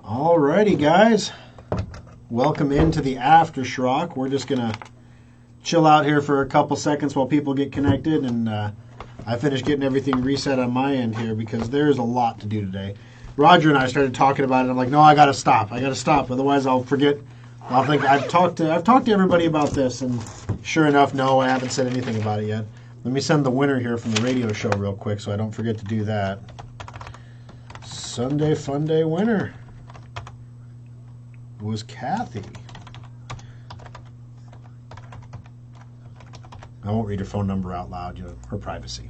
Alrighty, guys. Welcome into the After Schrock. We're just going to chill out here for a couple seconds while people get connected, and I finished getting everything reset on my end here because there's a lot to do today. Roger and I started talking about it. I'm like, no, I got to stop. Otherwise, I'll forget. I'll think I've talked to everybody about this, and sure enough, no, I haven't said anything about it yet. Let me send the winner here from the radio show real quick so I don't forget to do that. Sunday Fun Day winner was Kathy. I won't read her phone number out loud, her privacy.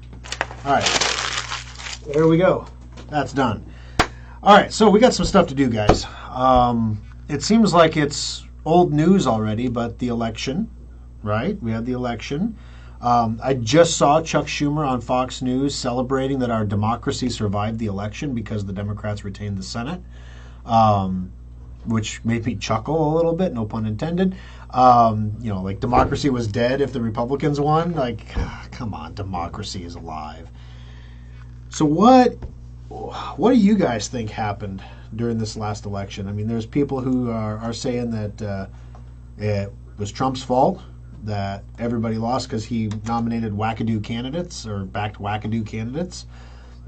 All right, there we go. That's done. All right, so we got some stuff to do, guys. It seems like it's old news already, but the election, right? We had the election. I just saw Chuck Schumer on Fox News celebrating that our democracy survived the election because the Democrats retained the Senate, which made me chuckle a little bit, no pun intended. Like democracy was dead if the Republicans won. Like, come on, democracy is alive. So what do you guys think happened during this last election? I mean, there's people who are saying that it was Trump's fault, that everybody lost because he nominated wackadoo candidates or backed wackadoo candidates.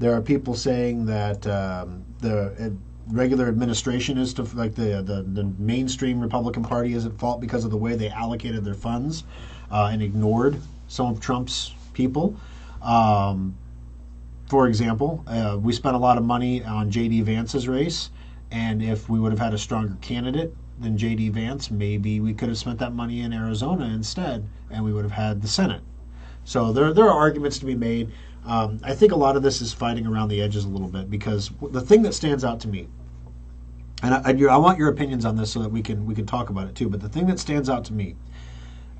There are people saying that the regular administration is to, like the mainstream Republican Party is at fault because of the way they allocated their funds and ignored some of Trump's people. For example, we spent a lot of money on J.D. Vance's race, and if we would have had a stronger candidate than J.D. Vance, maybe we could have spent that money in Arizona instead, and we would have had the Senate. So there are arguments to be made. I think a lot of this is fighting around the edges a little bit, because the thing that stands out to me, and I want your opinions on this so that we can talk about it too, but the thing that stands out to me,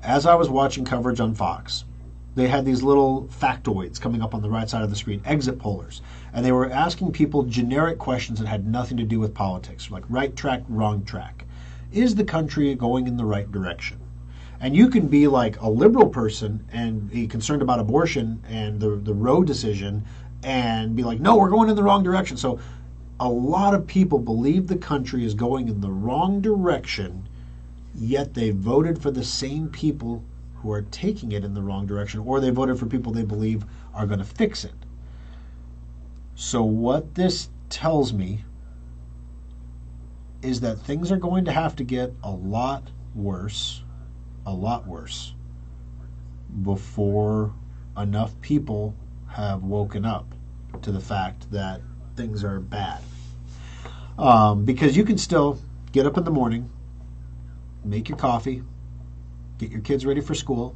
as I was watching coverage on Fox, they had these little factoids coming up on the right side of the screen, exit pollers, and they were asking people generic questions that had nothing to do with politics, like right track, wrong track. Is the country going in the right direction? And you can be like a liberal person and be concerned about abortion and the Roe decision and be like, no, we're going in the wrong direction. So a lot of people believe the country is going in the wrong direction, yet they voted for the same people who are taking it in the wrong direction, or they voted for people they believe are going to fix it. So what this tells me is that things are going to have to get a lot worse, before enough people have woken up to the fact that things are bad. Because you can still get up in the morning, make your coffee, get your kids ready for school,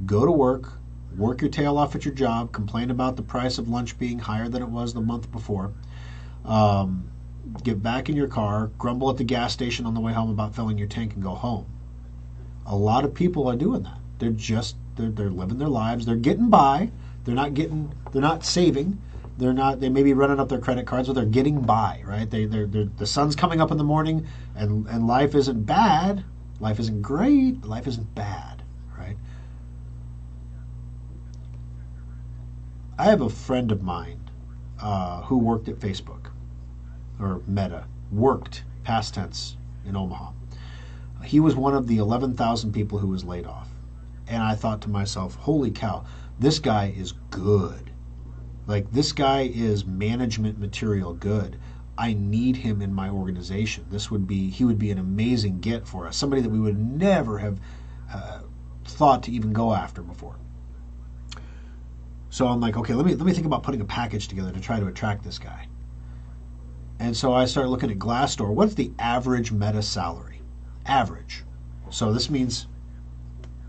go to work your tail off at your job, complain about the price of lunch being higher than it was the month before, get back in your car, grumble at the gas station on the way home about filling your tank, and go home. A lot of people are doing that. They're living their lives. They're getting by. They're not saving. They may be running up their credit cards, but they're getting by, right? The sun's coming up in the morning, and life isn't bad. Life isn't great. Life isn't bad, right? I have a friend of mine who worked at Facebook, or Meta, worked, past tense, in Omaha. He was one of the 11,000 people who was laid off. And I thought to myself, holy cow, this guy is good. Like, this guy is management material good. I need him in my organization. He would be an amazing get for us. Somebody that we would never have thought to even go after before. So I'm like, okay, let me think about putting a package together to try to attract this guy. And so I started looking at Glassdoor. What's the average Meta salary? Average. So this means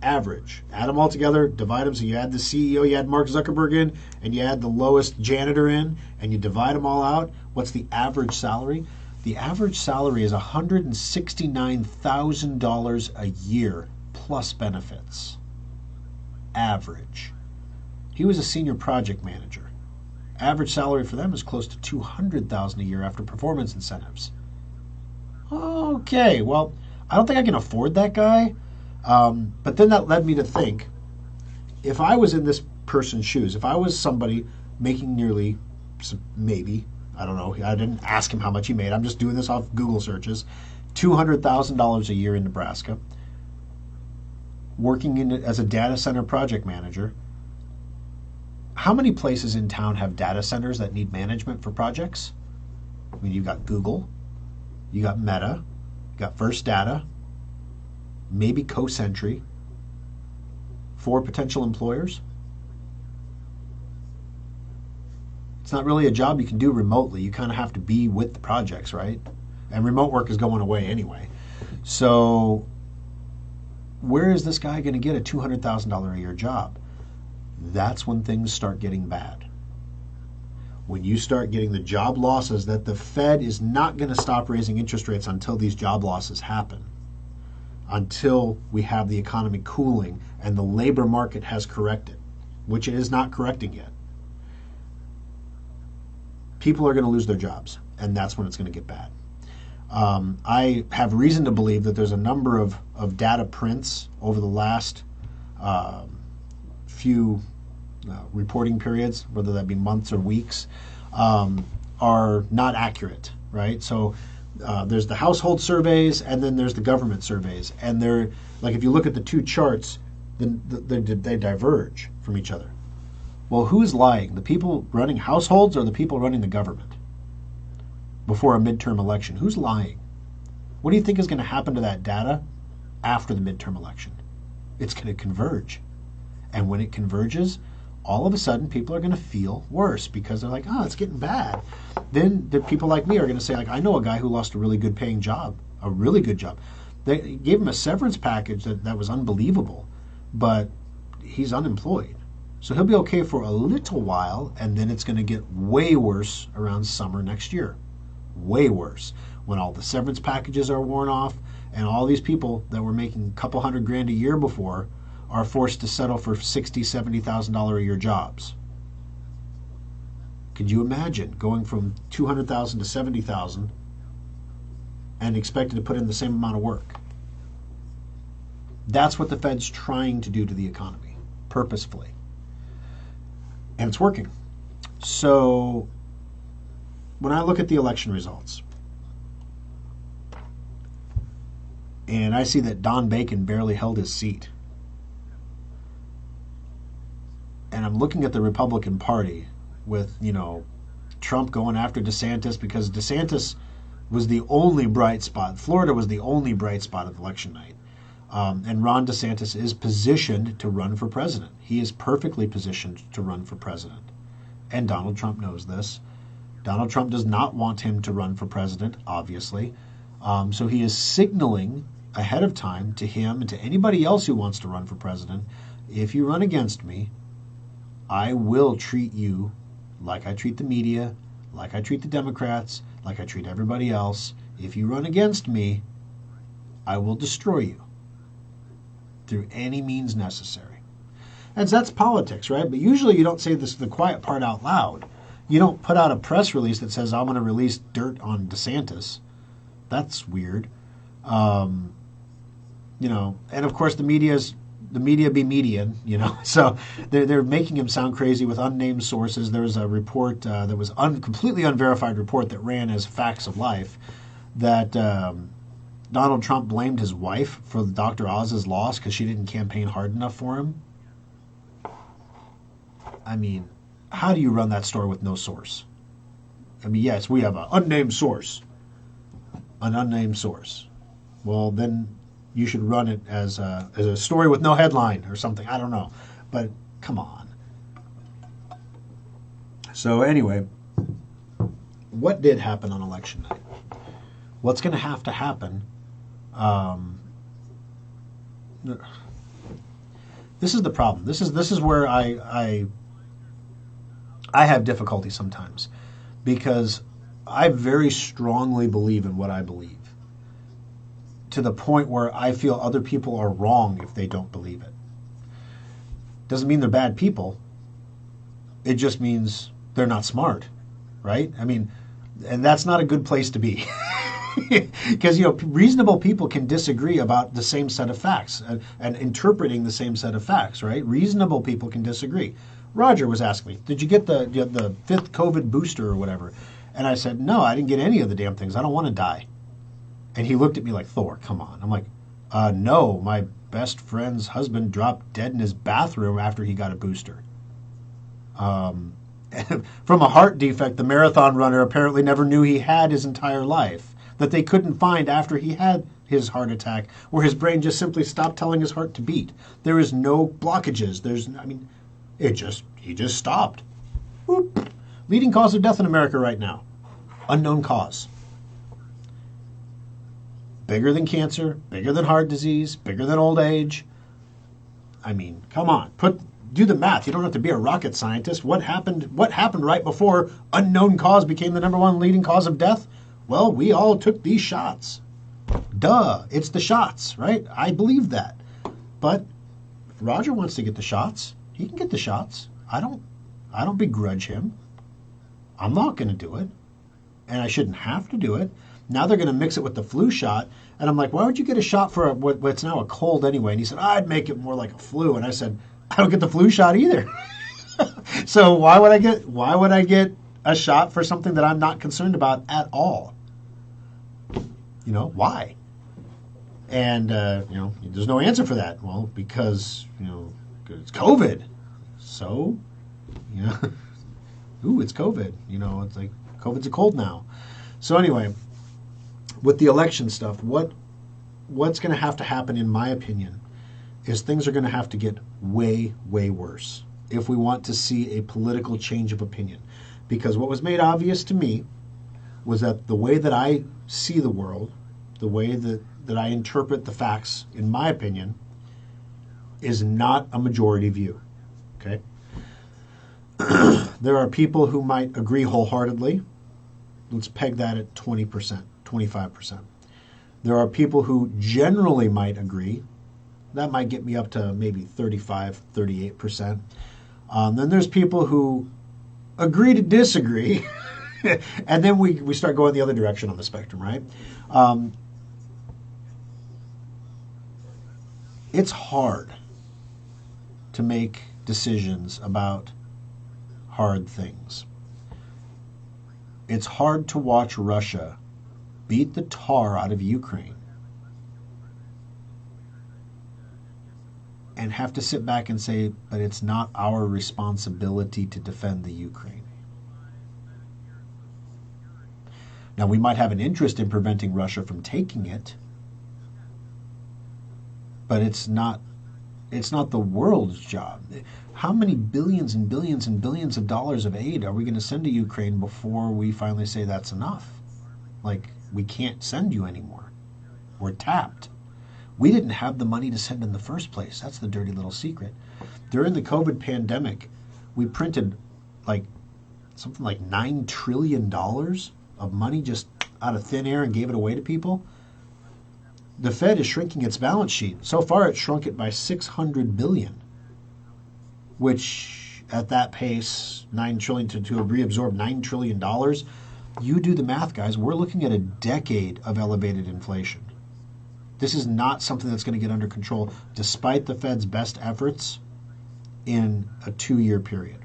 average. Add them all together, divide them. So you add the CEO, you add Mark Zuckerberg in, and you add the lowest janitor in, and you divide them all out. What's the average salary? The average salary is $169,000 a year plus benefits. Average. He was a senior project manager. Average salary for them is close to $200,000 a year after performance incentives. Okay, well, I don't think I can afford that guy. But then that led me to think, if I was in this person's shoes, if I was somebody making nearly, maybe I don't know. I didn't ask him how much he made. I'm just doing this off Google searches. $200,000 a year in Nebraska, working as a data center project manager. How many places in town have data centers that need management for projects? I mean, you've got Google, you got Meta, you got First Data, maybe CoSentry, 4 potential employers. It's not really a job you can do remotely. You kind of have to be with the projects, right? And remote work is going away anyway. So where is this guy going to get a $200,000 a year job? That's when things start getting bad. When you start getting the job losses that the Fed is not going to stop raising interest rates until these job losses happen, until we have the economy cooling and the labor market has corrected, which it is not correcting yet. People are going to lose their jobs, and that's when it's going to get bad. I have reason to believe that there's a number of data prints over the last few reporting periods, whether that be months or weeks, are not accurate, right? So there's the household surveys, and then there's the government surveys, and they're like, if you look at the two charts, then they diverge from each other. Well, who's lying? The people running households or the people running the government before a midterm election? Who's lying? What do you think is going to happen to that data after the midterm election? It's going to converge. And when it converges, all of a sudden people are going to feel worse because they're like, oh, it's getting bad. Then the people like me are going to say, like, I know a guy who lost a really good paying job, a really good job. They gave him a severance package that was unbelievable, but he's unemployed. So he'll be okay for a little while, and then it's going to get way worse around summer next year. Way worse. When all the severance packages are worn off, and all these people that were making a couple $100,000 a year before are forced to settle for $60,000, $70,000 a year jobs. Could you imagine going from $200,000 to $70,000 and expected to put in the same amount of work? That's what the Fed's trying to do to the economy, purposefully. And it's working. So when I look at the election results, and I see that Don Bacon barely held his seat, and I'm looking at the Republican Party with, Trump going after DeSantis because DeSantis was the only bright spot. Florida was the only bright spot of election night. And Ron DeSantis is positioned to run for president. He is perfectly positioned to run for president. And Donald Trump knows this. Donald Trump does not want him to run for president, obviously. So he is signaling ahead of time to him and to anybody else who wants to run for president, if you run against me, I will treat you like I treat the media, like I treat the Democrats, like I treat everybody else. If you run against me, I will destroy you through any means necessary. And that's politics, right? But usually you don't say the quiet part out loud. You don't put out a press release that says, I'm going to release dirt on DeSantis. That's weird. And of course the media be median, so they're making him sound crazy with unnamed sources. There was a report that was completely unverified report that ran as facts of life that Donald Trump blamed his wife for Dr. Oz's loss because she didn't campaign hard enough for him. I mean, how do you run that story with no source? I mean, yes, we have an unnamed source. An unnamed source. Well, then you should run it as a story with no headline or something. I don't know. But come on. So anyway, what did happen on election night? What's going to have to happen? This is the problem. This is where I have difficulty sometimes, because I very strongly believe in what I believe, to the point where I feel other people are wrong if they don't believe it. Doesn't mean they're bad people. It just means they're not smart, right? I mean, and that's not a good place to be. Because, reasonable people can disagree about the same set of facts and interpreting the same set of facts, right? Reasonable people can disagree. Roger was asking me, did you get the fifth COVID booster or whatever? And I said, no, I didn't get any of the damn things. I don't want to die. And he looked at me like, Thor, come on. I'm like, no, my best friend's husband dropped dead in his bathroom after he got a booster. From a heart defect the marathon runner apparently never knew he had his entire life, that they couldn't find after he had his heart attack, where his brain just simply stopped telling his heart to beat. There is no blockages. He just stopped. Whoop. Leading cause of death in America right now. Unknown cause. Bigger than cancer, bigger than heart disease, bigger than old age. I mean, come on. Do the math. You don't have to be a rocket scientist. What happened right before unknown cause became the number one leading cause of death? Well, we all took these shots. Duh, it's the shots, right? I believe that. But if Roger wants to get the shots, he can get the shots. I don't begrudge him. I'm not going to do it. And I shouldn't have to do it. Now they're going to mix it with the flu shot. And I'm like, why would you get a shot for what's now a cold anyway? And he said, I'd make it more like a flu. And I said, I don't get the flu shot either. So why would I get a shot for something that I'm not concerned about at all? Why? And, there's no answer for that. Well, because, it's COVID. So, ooh, it's COVID. It's like COVID's a cold now. So anyway, with the election stuff, what's going to have to happen, in my opinion, is things are going to have to get way, way worse if we want to see a political change of opinion. Because what was made obvious to me was that the way that I see the world, the way that I interpret the facts, in my opinion, is not a majority view. Okay? There are people who might agree wholeheartedly. Let's peg that at 20%, 25%. There are people who generally might agree. That might get me up to maybe 35, 38%. Then there's people who agree to disagree. And then we start going the other direction on the spectrum, right? It's hard to make decisions about hard things. It's hard to watch Russia beat the tar out of Ukraine and have to sit back and say, but it's not our responsibility to defend the Ukraine. Now, we might have an interest in preventing Russia from taking it, but it's not the world's job. How many billions and billions and billions of dollars of aid are we going to send to Ukraine before we finally say that's enough? Like, we can't send you anymore. We're tapped. We didn't have the money to send in the first place. That's the dirty little secret. During the COVID pandemic, we printed something like $9 trillion of money just out of thin air and gave it away to people. The Fed is shrinking its balance sheet. So far, it's shrunk it by $600 billion, which at that pace, $9 trillion to reabsorb $9 trillion, you do the math, guys. We're looking at a decade of elevated inflation. This is not something that's going to get under control, despite the Fed's best efforts in a 2-year period.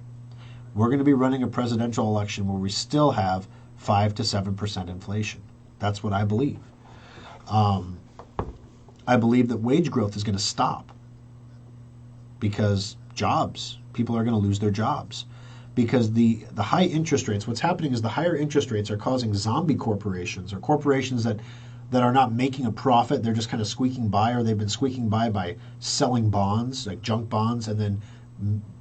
We're going to be running a presidential election where we still have 5 to 7% inflation. That's what I believe. I believe that wage growth is going to stop because people are going to lose their jobs. Because the high interest rates, what's happening is the higher interest rates are causing zombie corporations, or corporations that are not making a profit. They're just kind of squeaking by, or they've been squeaking by selling bonds, like junk bonds, and then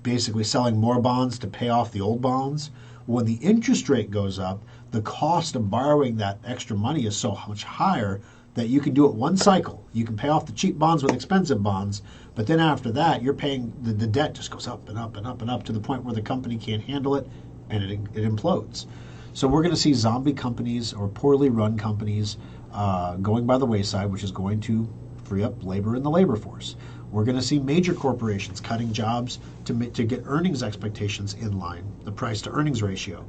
basically selling more bonds to pay off the old bonds. When the interest rate goes up, the cost of borrowing that extra money is so much higher that you can do it one cycle. You can pay off the cheap bonds with expensive bonds, but then after that, you're paying, the debt just goes up and up and up and up to the point where the company can't handle it and it implodes. So we're going to see zombie companies or poorly run companies going by the wayside, which is going to free up labor in the labor force. We're going to see major corporations cutting jobs to get earnings expectations in line, the price to earnings ratio.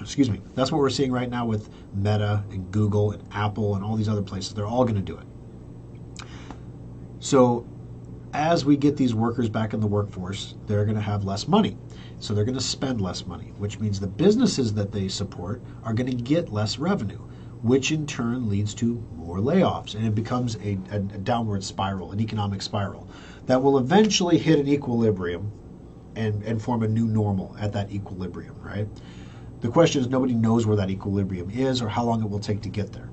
Excuse me. That's what we're seeing right now with Meta and Google and Apple and all these other places. They're all going to do it. So as we get these workers back in the workforce, they're going to have less money. So they're going to spend less money, which means the businesses that they support are going to get less revenue, which in turn leads to more layoffs. And it becomes a downward spiral, an economic spiral that will eventually hit an equilibrium and form a new normal at that equilibrium, right? The question is, nobody knows where that equilibrium is or how long it will take to get there.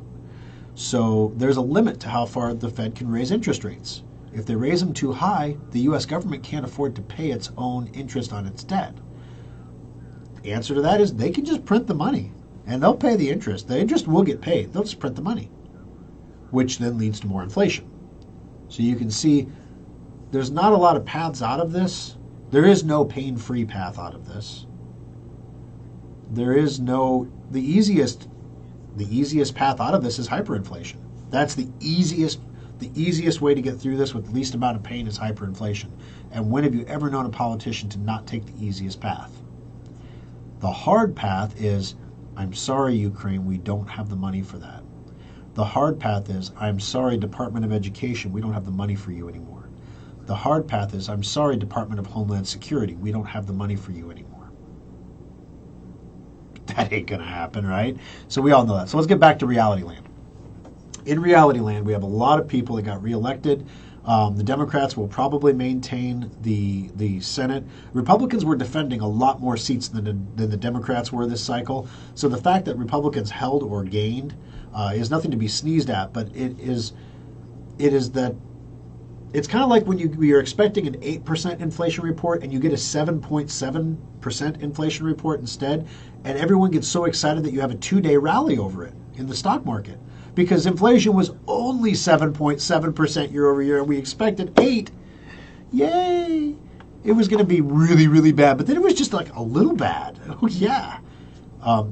So there's a limit to how far the Fed can raise interest rates. If they raise them too high, the U.S. government can't afford to pay its own interest on its debt. The answer to that is they can just print the money, and they'll pay the interest. The interest will get paid. They'll just print the money, which then leads to more inflation. So you can see there's not a lot of paths out of this. There is no pain-free path out of this. There is no, the easiest path out of this is hyperinflation. That's the easiest way to get through this with the least amount of pain is hyperinflation. And when have you ever known a politician to not take the easiest path? The hard path is, I'm sorry, Ukraine, we don't have the money for that. The hard path is, I'm sorry, Department of Education, we don't have the money for you anymore. The hard path is, I'm sorry, Department of Homeland Security, we don't have the money for you anymore. That ain't gonna happen, right? So we all know that. So let's get back to reality land. In reality land, we have a lot of people that got reelected. The Democrats will probably maintain the Senate. Republicans were defending a lot more seats than the Democrats were this cycle. So the fact that Republicans held or gained is nothing to be sneezed at, but it is that it's kind of like when you're expecting an 8% inflation report and you get a 7.7% inflation report instead, and everyone gets so excited that you have a 2-day rally over it in the stock market. Because inflation was only 7.7% year over year, and we expected 8. Yay! It was going to be really, really bad, but then it was just like a little bad. Oh, yeah.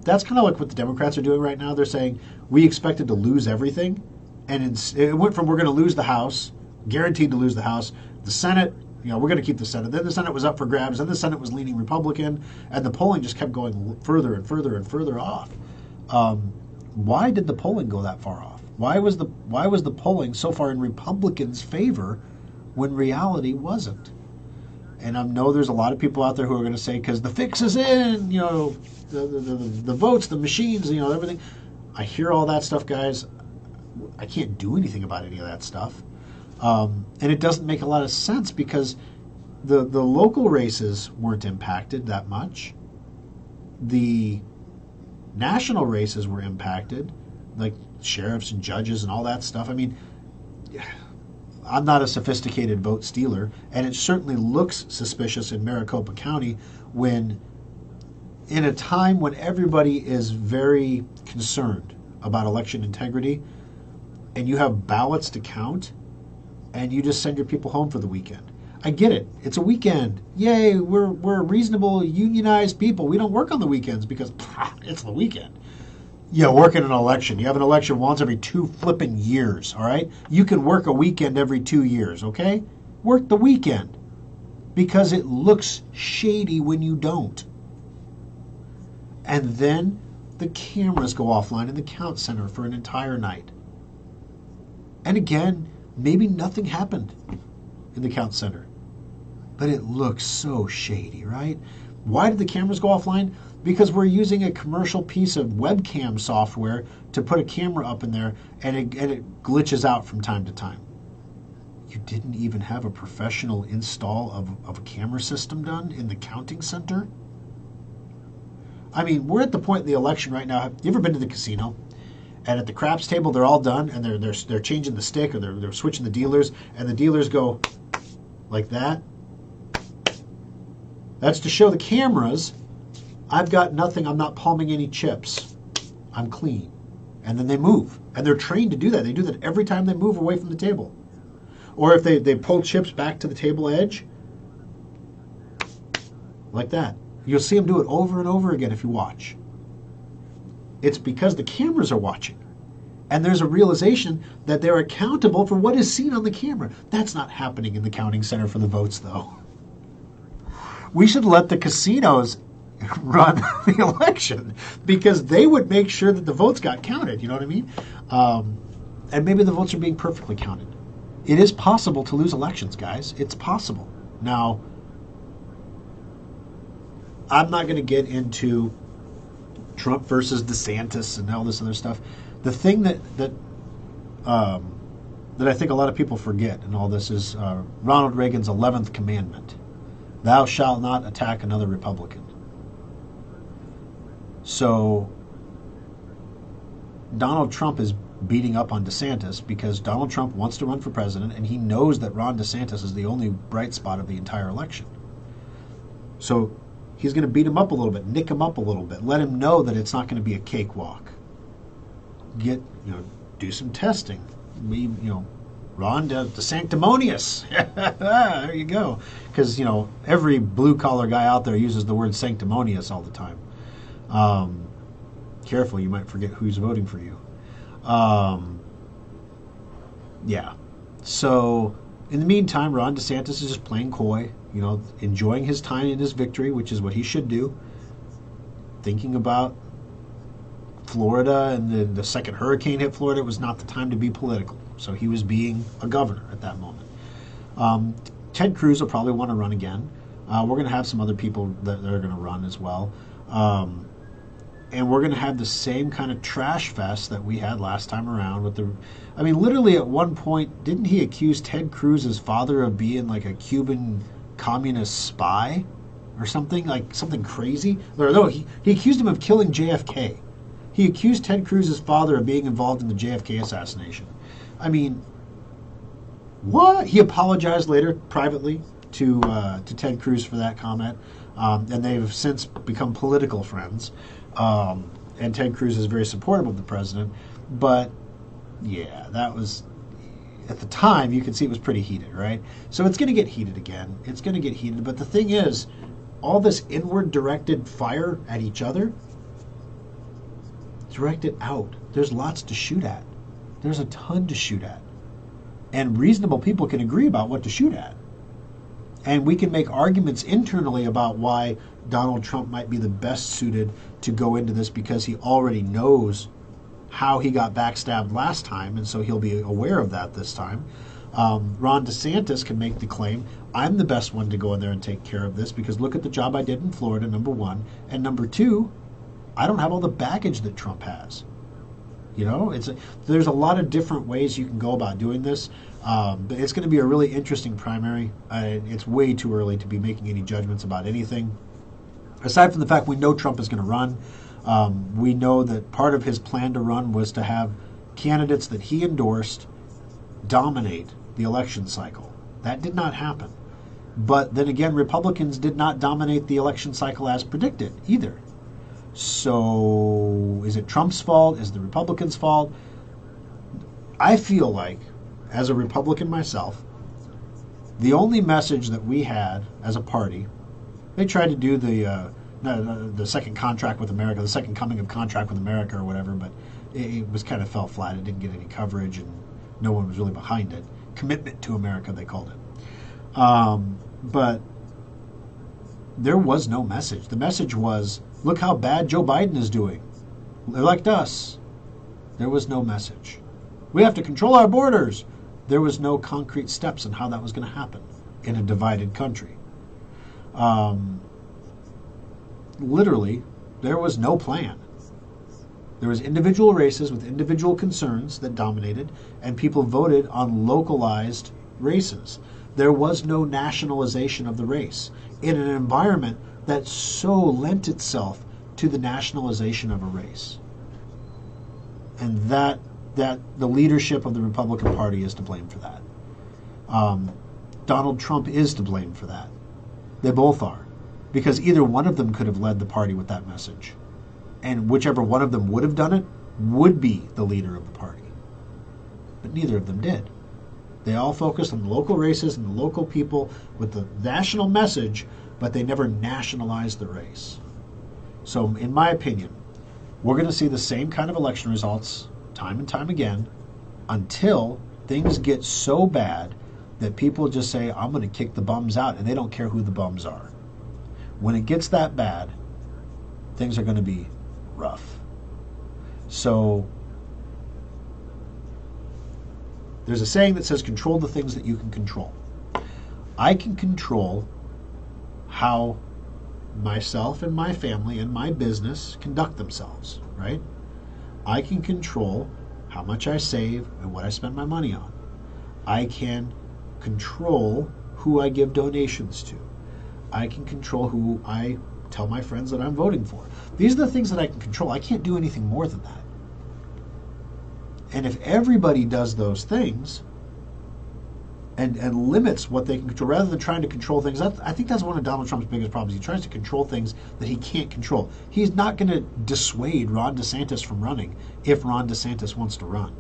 That's kind of like what the Democrats are doing right now. They're saying, we expected to lose everything, and it went from we're going to lose the House, guaranteed to lose the House, the Senate, we're going to keep the Senate. Then the Senate was up for grabs, then the Senate was leaning Republican, and the polling just kept going further and further and further off. Why did the polling go that far off? Why was the polling so far in Republicans' favor when reality wasn't? And I know there's a lot of people out there who are going to say, because the fix is in, the votes, the machines, everything. I hear all that stuff, guys. I can't do anything about any of that stuff. And it doesn't make a lot of sense because the local races weren't impacted that much. The national races were impacted, like sheriffs and judges and all that stuff. I mean, I'm not a sophisticated vote stealer, and it certainly looks suspicious in Maricopa County when, in a time when everybody is very concerned about election integrity, and you have ballots to count, and you just send your people home for the weekend. I get it. It's a weekend. Yay, we're reasonable, unionized people. We don't work on the weekends because it's the weekend. Work in an election. You have an election once every 2 flipping years, all right? You can work a weekend every 2 years, okay? Work the weekend because it looks shady when you don't. And then the cameras go offline in the count center for an entire night. And again, maybe nothing happened in the count center, but it looks so shady, right? Why did the cameras go offline? Because we're using a commercial piece of webcam software to put a camera up in there, and it glitches out from time to time. You didn't even have a professional install of a camera system done in the counting center? I mean, we're at the point in the election right now. Have you ever been to the casino? And at the craps table, they're all done, and they're changing the stick, or they're switching the dealers, and the dealers go like that. That's to show the cameras, I've got nothing, I'm not palming any chips. I'm clean. And then they move. And they're trained to do that. They do that every time they move away from the table. Or if they pull chips back to the table edge, like that. You'll see them do it over and over again if you watch. It's because the cameras are watching. And there's a realization that they're accountable for what is seen on the camera. That's not happening in the counting center for the votes, though. We should let the casinos run the election because they would make sure that the votes got counted. You know what I mean? And maybe the votes are being perfectly counted. It is possible to lose elections, guys. It's possible. Now, I'm not going to get into Trump versus DeSantis and all this other stuff. The thing that I think a lot of people forget in all this is Ronald Reagan's 11th commandment: "Thou shalt not attack another Republican." So Donald Trump is beating up on DeSantis because Donald Trump wants to run for president, and he knows that Ron DeSantis is the only bright spot of the entire election. So he's going to beat him up a little bit, nick him up a little bit, let him know that it's not going to be a cakewalk. Do some testing. Ron the sanctimonious. There you go. Because every blue collar guy out there uses the word sanctimonious all the time. Careful, you might forget who's voting for you. Yeah. So in the meantime, Ron DeSantis is just playing coy, enjoying his time in his victory, which is what he should do. Thinking about Florida and the second hurricane hit Florida, it was not the time to be political. So he was being a governor at that moment. Ted Cruz will probably want to run again. We're going to have some other people that are going to run as well. And we're going to have the same kind of trash fest that we had last time around with literally at one point, didn't he accuse Ted Cruz's father of being like a Cuban communist spy or something, like something crazy? Or no, he accused him of killing JFK. He accused Ted Cruz's father of being involved in the JFK assassination. What? He apologized later privately to Ted Cruz for that comment, and they've since become political friends. And Ted Cruz is very supportive of the president, but yeah, that was, at the time, you could see it was pretty heated, right? So it's going to get heated again. It's going to get heated, but the thing is, all this inward-directed fire at each other, direct it out. There's lots to shoot at. There's a ton to shoot at. And reasonable people can agree about what to shoot at. And we can make arguments internally about why Donald Trump might be the best suited to go into this because he already knows how he got backstabbed last time, and so he'll be aware of that this time. Ron DeSantis can make the claim, I'm the best one to go in there and take care of this because look at the job I did in Florida, number one. And number two, I don't have all the baggage that Trump has. There's a lot of different ways you can go about doing this. But it's going to be a really interesting primary. It's way too early to be making any judgments about anything. Aside from the fact we know Trump is going to run, we know that part of his plan to run was to have candidates that he endorsed dominate the election cycle. That did not happen. But then again, Republicans did not dominate the election cycle as predicted either. So is it Trump's fault? Is it the Republicans' fault? I feel like, as a Republican myself, the only message that we had as a party, they tried to do the second contract with America, the second coming of contract with America or whatever, but it was kind of fell flat. It didn't get any coverage and no one was really behind it. Commitment to America, they called it. But there was no message. The message was, look how bad Joe Biden is doing. Elect us. There was no message. We have to control our borders. There was no concrete steps on how that was going to happen in a divided country. Literally, there was no plan. There was individual races with individual concerns that dominated, and people voted on localized races. There was no nationalization of the race in an environment that so lent itself to the nationalization of a race. And that the leadership of the Republican Party is to blame for that. Donald Trump is to blame for that. They both are. Because either one of them could have led the party with that message. And whichever one of them would have done it would be the leader of the party. But neither of them did. They all focused on the local races and the local people with the national message, but they never nationalized the race. So in my opinion, we're going to see the same kind of election results time and time again until things get so bad that people just say, I'm going to kick the bums out, and they don't care who the bums are. When it gets that bad, things are going to be rough. So There's a saying that says control the things that you can control. I can control how myself and my family and my business conduct themselves, right? I can control how much I save and what I spend my money on. I can control who I give donations to. I can control who I tell my friends that I'm voting for. These are the things that I can control. I can't do anything more than that. And if everybody does those things and limits what they can control, rather than trying to control things, I think that's one of Donald Trump's biggest problems. He tries to control things that he can't control. He's not going to dissuade Ron DeSantis from running if Ron DeSantis wants to run.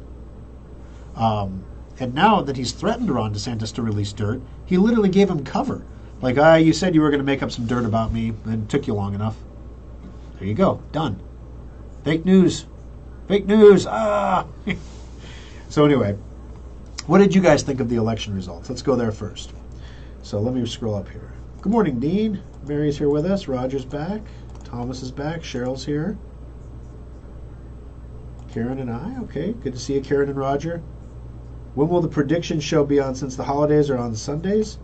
And now that he's threatened Ron DeSantis to release dirt, he literally gave him cover. Like, you said you were going to make up some dirt about me, and it took you long enough. There you go. Done. Fake news. Fake news. So anyway, what did you guys think of the election results? Let's go there first. So let me scroll up here. Good morning, Dean. Mary's here with us. Roger's back. Thomas is back. Cheryl's here. Karen and I. Okay, good to see you, Karen and Roger. When will the prediction show be on, since the holidays are on Sundays?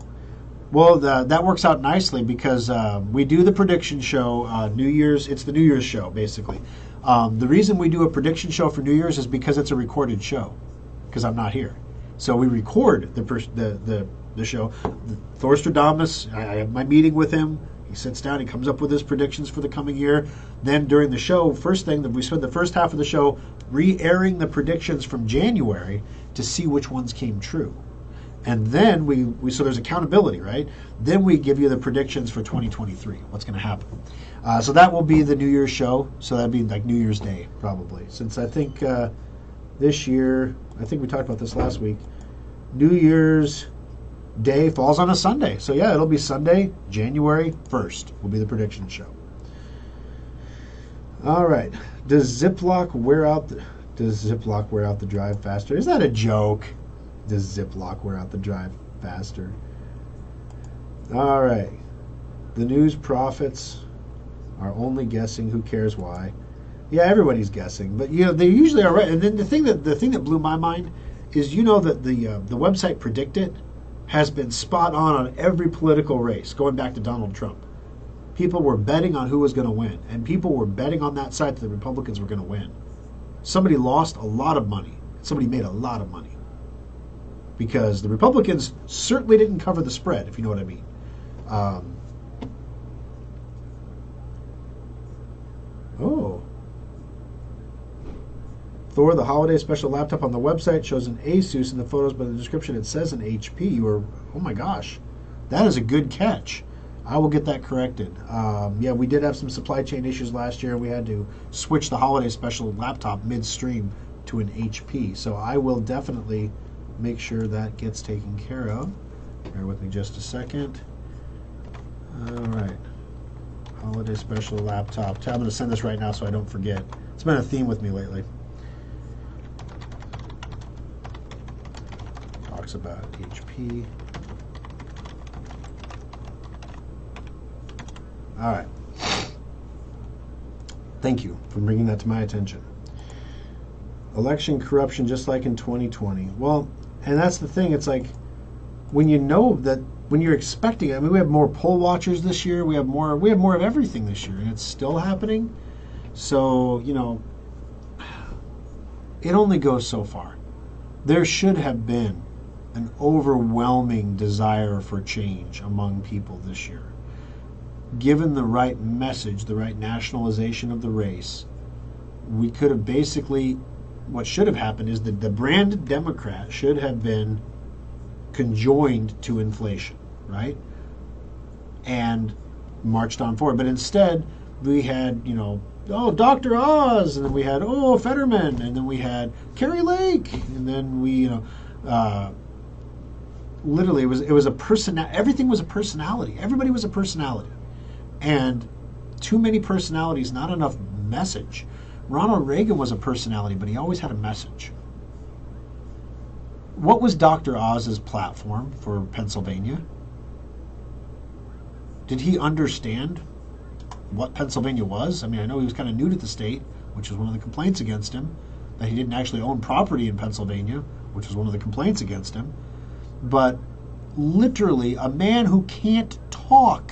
Well, that works out nicely because we do the prediction show New Year's. It's the New Year's show, basically. The reason we do a prediction show for New Year's is because it's a recorded show, because I'm not here. So we record the show. Thorstradamus, I have my meeting with him. He sits down, he comes up with his predictions for the coming year. Then during the show, first thing that we spend the first half of the show re-airing the predictions from January to see which ones came true. And then we so there's accountability, right? Then we give you the predictions for 2023, what's going to happen. So that will be the New Year's show. So that'd be like New Year's Day, probably. Since I think this year, I think we talked about this last week, New Year's Day falls on a Sunday. So yeah, it'll be Sunday, January 1st will be the prediction show. All right. Does Ziploc wear out the drive faster? Is that a joke? Does Ziploc wear out the drive faster? All right. The news prophets are only guessing. Who cares why? Yeah, everybody's guessing, but they usually are right. And then the thing that blew my mind is that the website Predictit has been spot on every political race going back to Donald Trump. People were betting on who was going to win, and people were betting on that side that the Republicans were going to win. Somebody lost a lot of money. Somebody made a lot of money. Because the Republicans certainly didn't cover the spread, if you know what I mean. Thor, the holiday special laptop on the website shows an Asus in the photos, but in the description it says an HP. Oh my gosh, that is a good catch. I will get that corrected. Yeah, we did have some supply chain issues last year. We had to switch the holiday special laptop midstream to an HP. So I will definitely make sure that gets taken care of. Bear with me just a second. All right. Holiday special laptop. I'm going to send this right now so I don't forget. It's been a theme with me lately. Talks about HP. All right. Thank you for bringing that to my attention. Election corruption, just like in 2020. Well, and that's the thing. It's like when you're expecting it. I mean, we have more poll watchers this year. We have more of everything this year, and it's still happening. So it only goes so far. There should have been an overwhelming desire for change among people this year. Given the right message, the right nationalization of the race, we could have basically, what should have happened is that the brand Democrat should have been conjoined to inflation, right? And marched on forward. But instead, we had, Dr. Oz, and then we had, Fetterman, and then we had Carrie Lake, and then we, literally, it was a everything was a personality. Everybody was a personality. And too many personalities, not enough message. Ronald Reagan was a personality, but he always had a message. What was Dr. Oz's platform for Pennsylvania? Did he understand what Pennsylvania was? I mean, I know he was kind of new to the state, which was one of the complaints against him. that he didn't actually own property in Pennsylvania, which was one of the complaints against him. But literally, a man who can't talk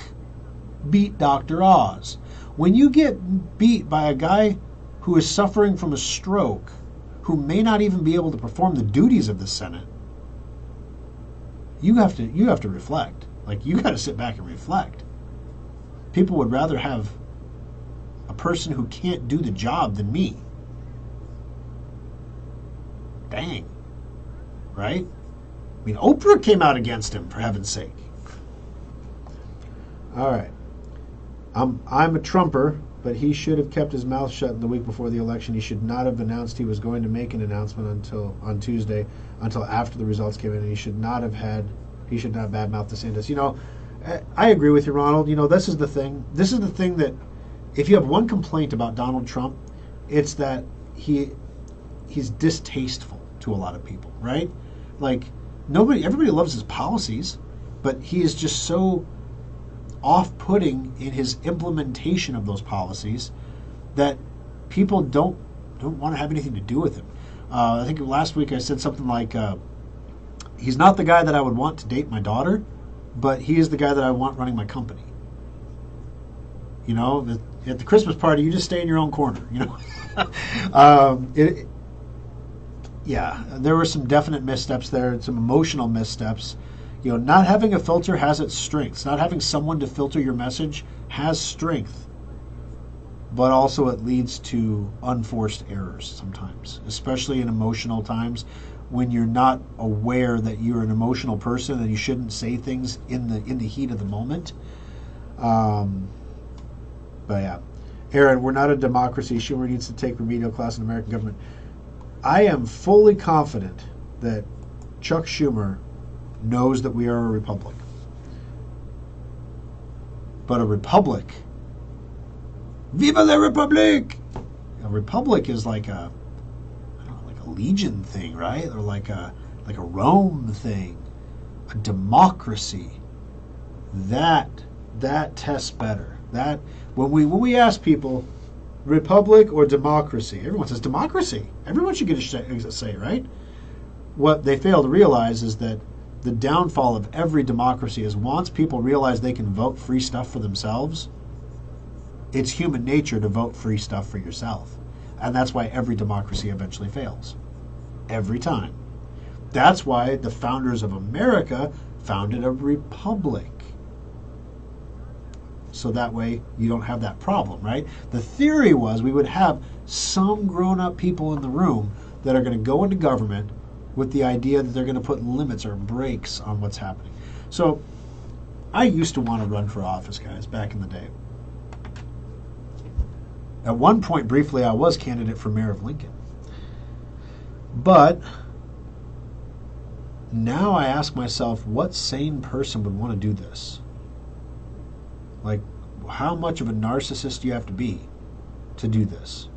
beat Dr. Oz. When you get beat by a guy who is suffering from a stroke, who may not even be able to perform the duties of the Senate, you have to reflect. Like, you got to sit back and reflect. People would rather have a person who can't do the job than me. Dang. Right? I mean, Oprah came out against him, for heaven's sake. All right. I'm a Trumper, but he should have kept his mouth shut in the week before the election. He should not have announced he was going to make an announcement on Tuesday, until after the results came in, and he should not badmouth DeSantis. You know, I agree with you, Ronald. You know, this is the thing. This is the thing that, if you have one complaint about Donald Trump, it's that he's distasteful to a lot of people, right? Like, everybody loves his policies, but he is just so off-putting in his implementation of those policies that people don't want to have anything to do with him. I think last week I said something like, he's not the guy that I would want to date my daughter, but he is the guy that I want running my company. You know, at the Christmas party, you just stay in your own corner, you know. Yeah, there were some definite missteps there, some emotional missteps. You know, not having a filter has its strengths. Not having someone to filter your message has strength. But also it leads to unforced errors sometimes, especially in emotional times when you're not aware that you're an emotional person and you shouldn't say things in the heat of the moment. But yeah. Aaron, we're not a democracy. Schumer needs to take remedial class in American government. I am fully confident that Chuck Schumer knows that we are a republic. But a republic, Viva la Republique! A republic is like a legion thing, right? Or like a Rome thing. A democracy. That tests better. That when we ask people, republic or democracy, everyone says democracy. Everyone should get a say, right? What they fail to realize is that the downfall of every democracy is once people realize they can vote free stuff for themselves, it's human nature to vote free stuff for yourself. And that's why every democracy eventually fails. Every time. That's why the founders of America founded a republic. So that way you don't have that problem, right? The theory was we would have some grown-up people in the room that are going to go into government with the idea that they're going to put limits or brakes on what's happening. So I used to want to run for office, guys, back in the day. At one point, briefly, I was candidate for mayor of Lincoln. But now I ask myself, what sane person would want to do this? Like, how much of a narcissist do you have to be to do this?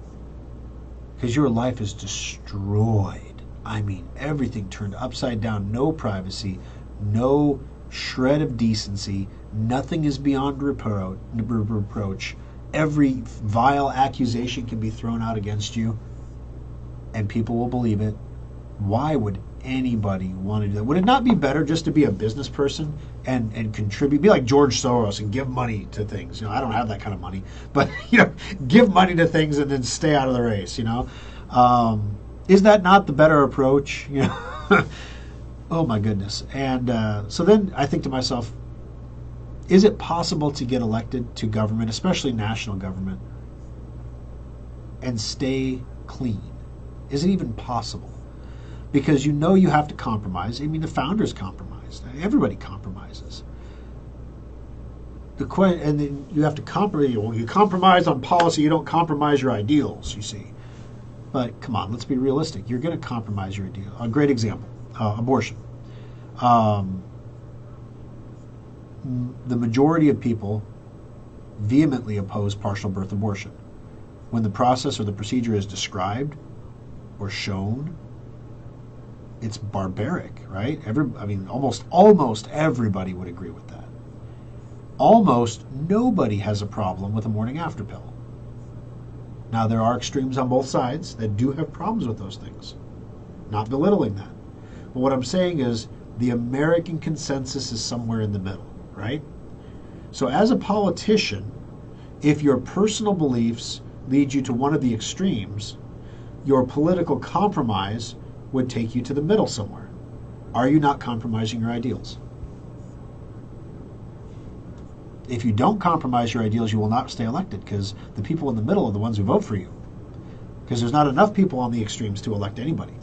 Because your life is destroyed. I mean, everything turned upside down, no privacy, no shred of decency, nothing is beyond reproach. Every vile accusation can be thrown out against you, and people will believe it. Why would anybody want to do that? Would it not be better just to be a business person and contribute, be like George Soros and give money to things? You know, I don't have that kind of money, but you know, give money to things and then stay out of the race. You know. Is that not the better approach? You know? Oh my goodness. And so then I think to myself, is it possible to get elected to government, especially national government, and stay clean? Is it even possible? Because you know you have to compromise. I mean, the founders compromised. Everybody compromises. And then you have to compromise. Well, you compromise on policy. You don't compromise your ideals, you see. But come on, let's be realistic. You're going to compromise your ideal. A great example, abortion. The majority of people vehemently oppose partial birth abortion. When the process or the procedure is described or shown, it's barbaric, right? Almost everybody would agree with that. Almost nobody has a problem with a morning after pill. Now, there are extremes on both sides that do have problems with those things. Not belittling that. But what I'm saying is the American consensus is somewhere in the middle, right? So as a politician, if your personal beliefs lead you to one of the extremes, your political compromise would take you to the middle somewhere. Are you not compromising your ideals? If you don't compromise your ideals, you will not stay elected, because the people in the middle are the ones who vote for you. Because there's not enough people on the extremes to elect anybody.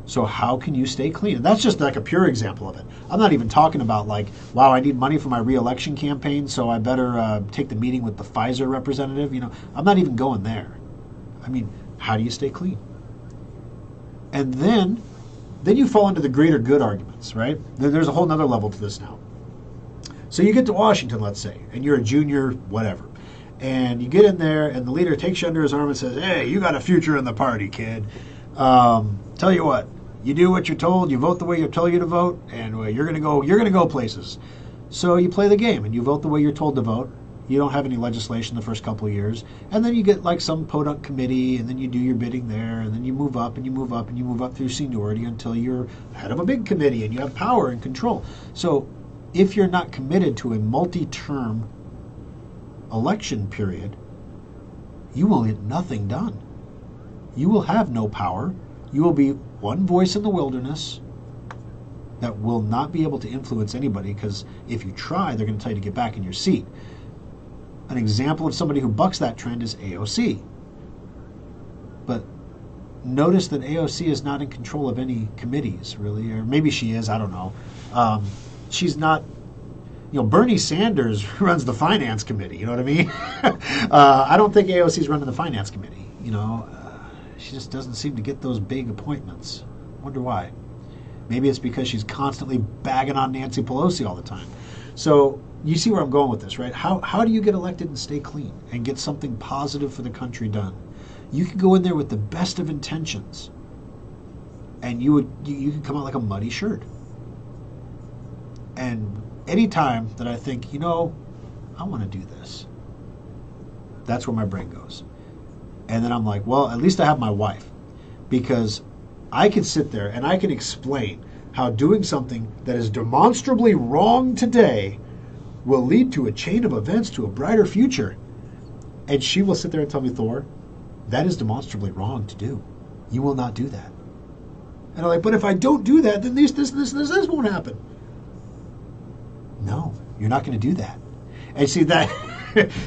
So how can you stay clean? And that's just like a pure example of it. I'm not even talking about like, wow, I need money for my re-election campaign, so I better take the meeting with the Pfizer representative. I'm not even going there. I mean, how do you stay clean? And then you fall into the greater good arguments, right? There's a whole nother level to this now. So you get to Washington, let's say, and you're a junior, whatever. And you get in there, and the leader takes you under his arm and says, hey, you got a future in the party, kid. Tell you what, you do what you're told, you vote the way you tell you to vote, and you're gonna go places. So you play the game, and you vote the way you're told to vote. You don't have any legislation the first couple of years, and then you get like some podunk committee, and then you do your bidding there, and then you move up, and you move up, and you move up through seniority until you're head of a big committee, and you have power and control. So if you're not committed to a multi-term election period, you will get nothing done. You will have no power. You will be one voice in the wilderness that will not be able to influence anybody, because if you try, they're going to tell you to get back in your seat. An example of somebody who bucks that trend is AOC. But notice that AOC is not in control of any committees, really, or maybe she is, I don't know. She's not, Bernie Sanders runs the finance committee, you know what I mean? I don't think AOC's running the finance committee, She just doesn't seem to get those big appointments. Wonder why. Maybe it's because she's constantly bagging on Nancy Pelosi all the time. So you see where I'm going with this, right? How do you get elected and stay clean and get something positive for the country done? You could go in there with the best of intentions, and you could come out like a muddy shirt. And any time that I think, I want to do this, that's where my brain goes. And then I'm like, well, at least I have my wife, because I can sit there and I can explain how doing something that is demonstrably wrong today will lead to a chain of events to a brighter future. And she will sit there and tell me, Thor, that is demonstrably wrong to do. You will not do that. And I'm like, but if I don't do that, then this won't happen. No, you're not going to do that. And see that.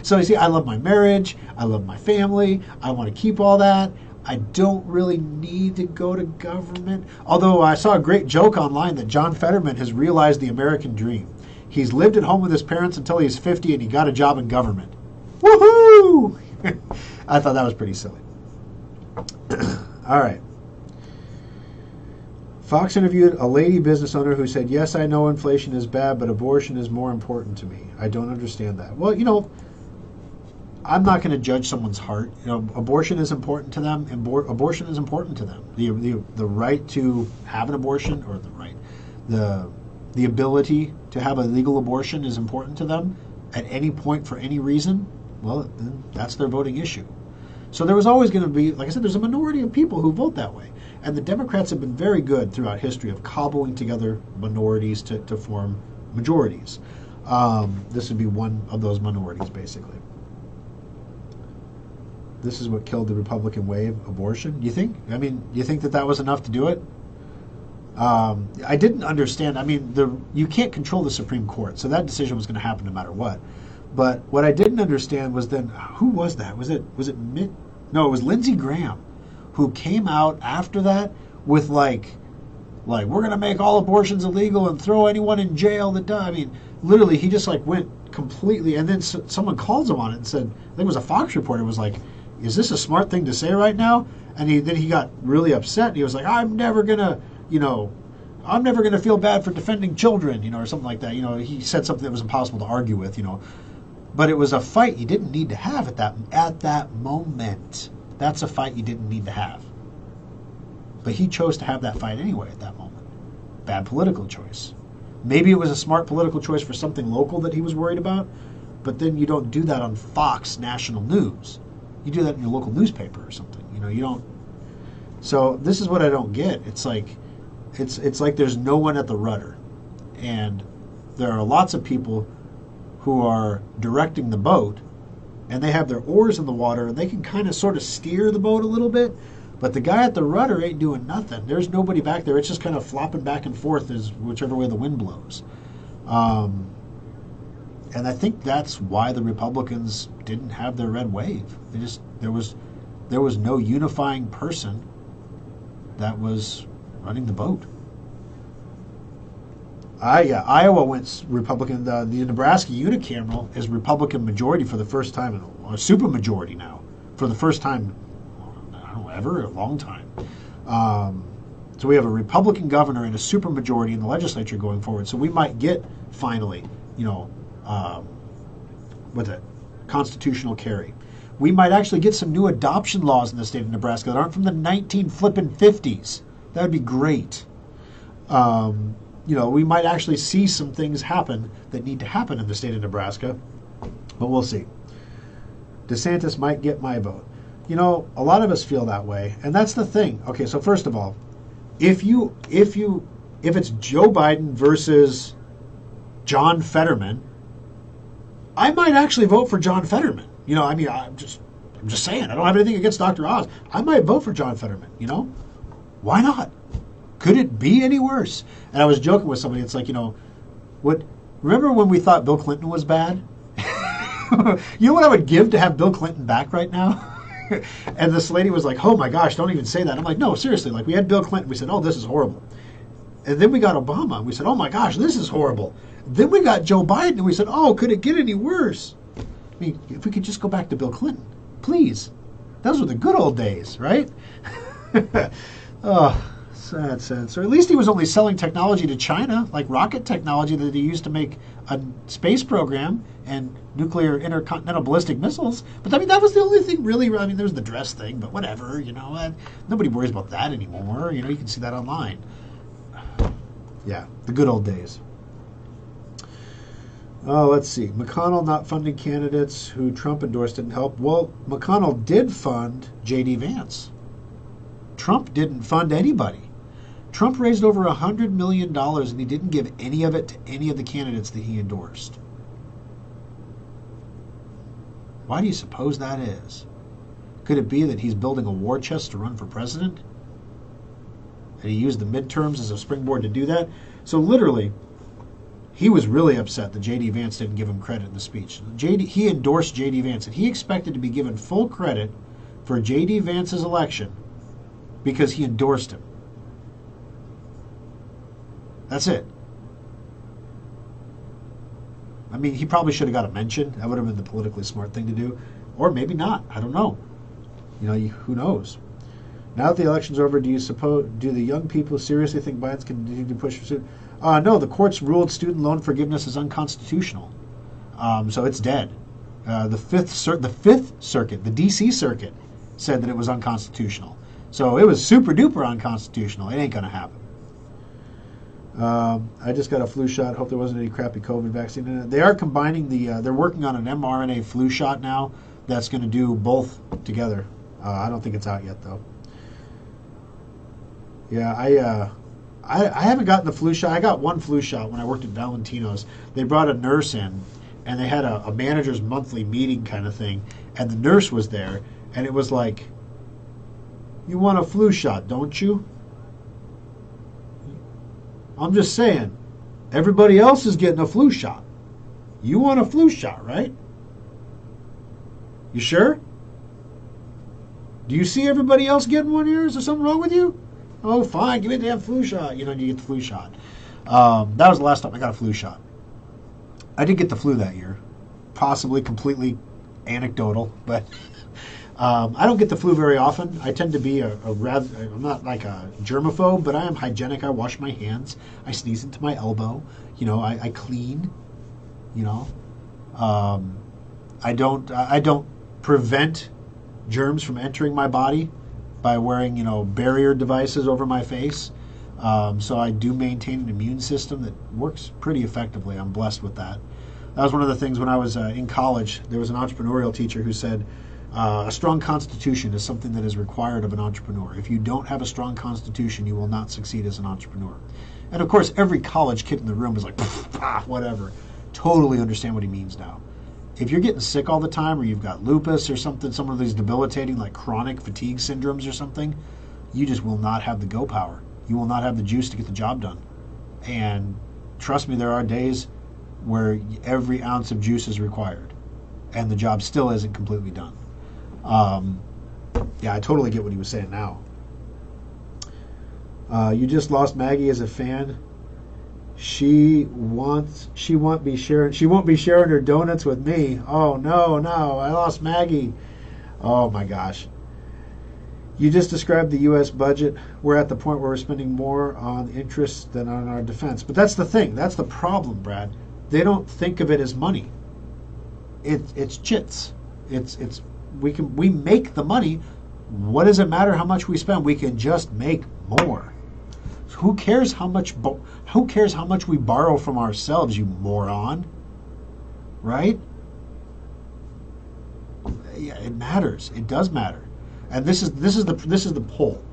So you see, I love my marriage. I love my family. I want to keep all that. I don't really need to go to government. Although I saw a great joke online that John Fetterman has realized the American dream. He's lived at home with his parents until he's 50, and he got a job in government. Woohoo! I thought that was pretty silly. All right. Fox interviewed a lady business owner who said, yes, I know inflation is bad, but abortion is more important to me. I don't understand that. Well, I'm not going to judge someone's heart. Abortion is important to them. Abortion is important to them. The right to have an abortion, or the ability to have a legal abortion is important to them at any point for any reason. Well, then that's their voting issue. So there was always going to be, like I said, there's a minority of people who vote that way. And the Democrats have been very good throughout history of cobbling together minorities to form majorities. This would be one of those minorities, basically. This is what killed the Republican wave, abortion. You think? You think that was enough to do it? I didn't understand. You can't control the Supreme Court, so that decision was going to happen no matter what. But what I didn't understand was then, who was that? Was it Mitt? No, it was Lindsey Graham, who came out after that with like we're going to make all abortions illegal and throw anyone in jail that does. Literally, he just went completely, and then someone calls him on it and said, I think it was a Fox reporter, was like, is this a smart thing to say right now? And then he got really upset, and he was like, I'm never going to feel bad for defending children, or something like that. He said something that was impossible to argue with, But it was a fight you didn't need to have at that moment. That's a fight you didn't need to have. But he chose to have that fight anyway at that moment. Bad political choice. Maybe it was a smart political choice for something local that he was worried about, but then you don't do that on Fox National News. You do that in your local newspaper or something. You don't. So this is what I don't get. It's like there's no one at the rudder, and there are lots of people who are directing the boat, and they have their oars in the water, and they can kind of sort of steer the boat a little bit, but the guy at the rudder ain't doing nothing. There's nobody back there. It's just kind of flopping back and forth as whichever way the wind blows. And I think that's why the Republicans didn't have their red wave. There was no unifying person that was running the boat. Iowa went Republican. The Nebraska unicameral is Republican majority for the first time, a super majority now for the first time. I don't know, ever, a long time. So we have a Republican governor and a super majority in the legislature going forward. So we might get finally, what's that? Constitutional carry. We might actually get some new adoption laws in the state of Nebraska that aren't from the 1950s. That would be great. We might actually see some things happen that need to happen in the state of Nebraska, but we'll see. DeSantis might get my vote. A lot of us feel that way, and that's the thing. Okay, so first of all, if it's Joe Biden versus John Fetterman, I might actually vote for John Fetterman. I'm just saying, I don't have anything against Dr. Oz. I might vote for John Fetterman, Why not? Could it be any worse? And I was joking with somebody. It's like, remember when we thought Bill Clinton was bad? You know what I would give to have Bill Clinton back right now? And this lady was like, oh my gosh, don't even say that. I'm like, no, seriously. Like, we had Bill Clinton. We said, oh, this is horrible. And then we got Obama. And we said, oh my gosh, this is horrible. Then we got Joe Biden. And we said, oh, could it get any worse? I mean, if we could just go back to Bill Clinton, please. Those were the good old days, right? Oh, sad. So at least he was only selling technology to China, like rocket technology that he used to make a space program and nuclear intercontinental ballistic missiles. But I mean, that was the only thing really. I mean, there was the dress thing, but whatever, nobody worries about that anymore. You can see that online. Yeah, the good old days. Oh, let's see. McConnell not funding candidates who Trump endorsed didn't help. Well, McConnell did fund J.D. Vance. Trump didn't fund anybody. Trump raised over $100 million, and he didn't give any of it to any of the candidates that he endorsed. Why do you suppose that is? Could it be that he's building a war chest to run for president? And he used the midterms as a springboard to do that? So literally, he was really upset that J.D. Vance didn't give him credit in the speech. He endorsed J.D. Vance, and he expected to be given full credit for J.D. Vance's election because he endorsed him. That's it. I mean, he probably should have got a mention. That would have been the politically smart thing to do. Or maybe not. I don't know. Who knows? Now that the election's over, do the young people seriously think Biden's continuing to push for suit? No, the courts ruled student loan forgiveness is unconstitutional. So it's dead. The Fifth Circuit, the D.C. Circuit, said that it was unconstitutional. So it was super duper unconstitutional. It ain't going to happen. I just got a flu shot. Hope there wasn't any crappy COVID vaccine in it. They are combining they're working on an mRNA flu shot now that's going to do both together. I don't think it's out yet, though. Yeah, I haven't gotten the flu shot. I got one flu shot when I worked at Valentino's. They brought a nurse in, and they had a manager's monthly meeting kind of thing, and the nurse was there, and it was like, you want a flu shot, don't you? I'm just saying, everybody else is getting a flu shot. You want a flu shot, right? You sure? Do you see everybody else getting one here? Is there something wrong with you? Oh, fine, give me the damn flu shot. You get the flu shot. That was the last time I got a flu shot. I did get the flu that year. Possibly completely anecdotal, but I don't get the flu very often. I tend to be I'm not like a germaphobe, but I am hygienic. I wash my hands. I sneeze into my elbow. I clean. I don't prevent germs from entering my body by wearing, barrier devices over my face. So I do maintain an immune system that works pretty effectively. I'm blessed with that. That was one of the things when I was in college. There was an entrepreneurial teacher who said, A strong constitution is something that is required of an entrepreneur. If you don't have a strong constitution, you will not succeed as an entrepreneur. And of course, every college kid in the room is like, whatever. Totally understand what he means now. If you're getting sick all the time, or you've got lupus or something, some of these debilitating, like chronic fatigue syndromes or something, you just will not have the go power. You will not have the juice to get the job done. And trust me, there are days where every ounce of juice is required, and the job still isn't completely done. Yeah, I totally get what he was saying now. You just lost Maggie as a fan. She won't be sharing her donuts with me. Oh no, I lost Maggie. Oh my gosh. You just described the U.S. budget. We're at the point where we're spending more on interest than on our defense. But that's the thing. That's the problem, Brad. They don't think of it as money. It's chits. We make the money. What does it matter how much we spend? We can just make more. Who cares how much we borrow from ourselves, you moron? Right? Yeah, it matters. It does matter. And this is the pull.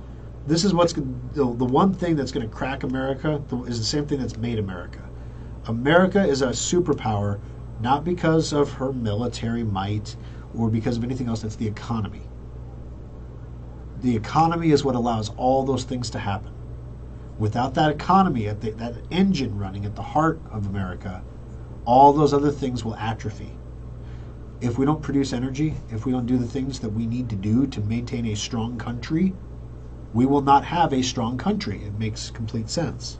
This is what's the one thing that's going to crack America is the same thing that's made America. America is a superpower not because of her military might or because of anything else. That's the economy. The economy is what allows all those things to happen. Without that economy, that engine running at the heart of America, all those other things will atrophy. If we don't produce energy, if we don't do the things that we need to do to maintain a strong country, we will not have a strong country. It makes complete sense.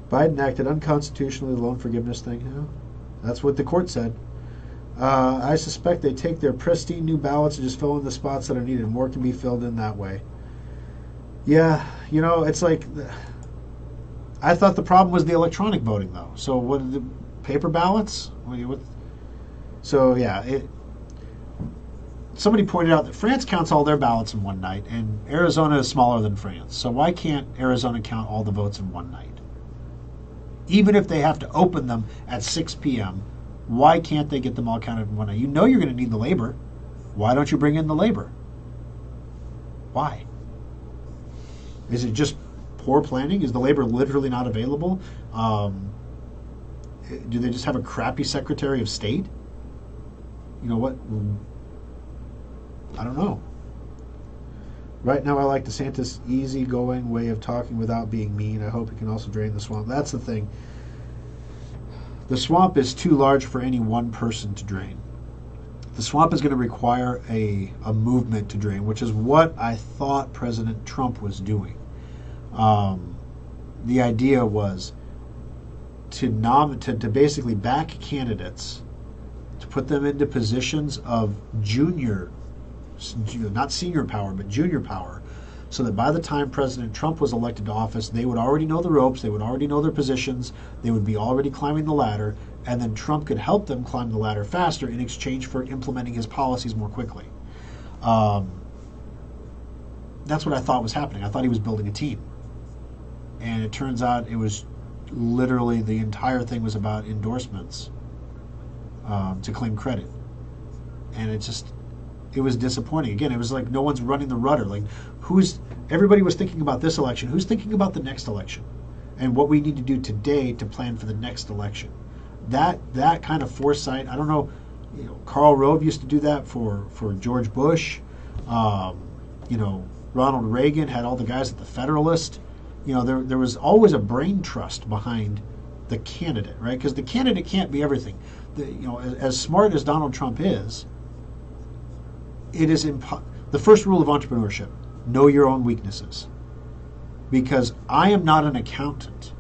Biden acted unconstitutionally, the loan forgiveness thing. Yeah, that's what the court said. I suspect they take their pristine new ballots and just fill in the spots that are needed. More can be filled in that way. Yeah, it's like, I thought the problem was the electronic voting, though. So what, the paper ballots? So yeah, somebody pointed out that France counts all their ballots in one night, and Arizona is smaller than France. So why can't Arizona count all the votes in one night? Even if they have to open them at 6 p.m., why can't they get them all counted in one night? You know you're going to need the labor. Why don't you bring in the labor? Why? Is it just poor planning? Is the labor literally not available? Do they just have a crappy Secretary of State? You know what? I don't know. Right now I like DeSantis' easygoing way of talking without being mean. I hope he can also drain the swamp. That's the thing. The swamp is too large for any one person to drain. The swamp is going to require a movement to drain, which is what I thought President Trump was doing. The idea was to basically back candidates, to put them into positions of junior, not senior power, but junior power, so that by the time President Trump was elected to office, they would already know the ropes, they would already know their positions, they would be already climbing the ladder, and then Trump could help them climb the ladder faster in exchange for implementing his policies more quickly. That's what I thought was happening. I thought he was building a team. And it turns out it was literally the entire thing was about endorsements to claim credit. And it was disappointing. Again, it was like no one's running the rudder. Like, everybody was thinking about this election. Who's thinking about the next election? And what we need to do today to plan for the next election. That kind of foresight, I don't know, Karl Rove used to do that for George Bush. Ronald Reagan had all the guys at the Federalist. There was always a brain trust behind the candidate, right? Because the candidate can't be everything. As smart as Donald Trump is, it is the first rule of entrepreneurship: know your own weaknesses. Because I am not an accountant.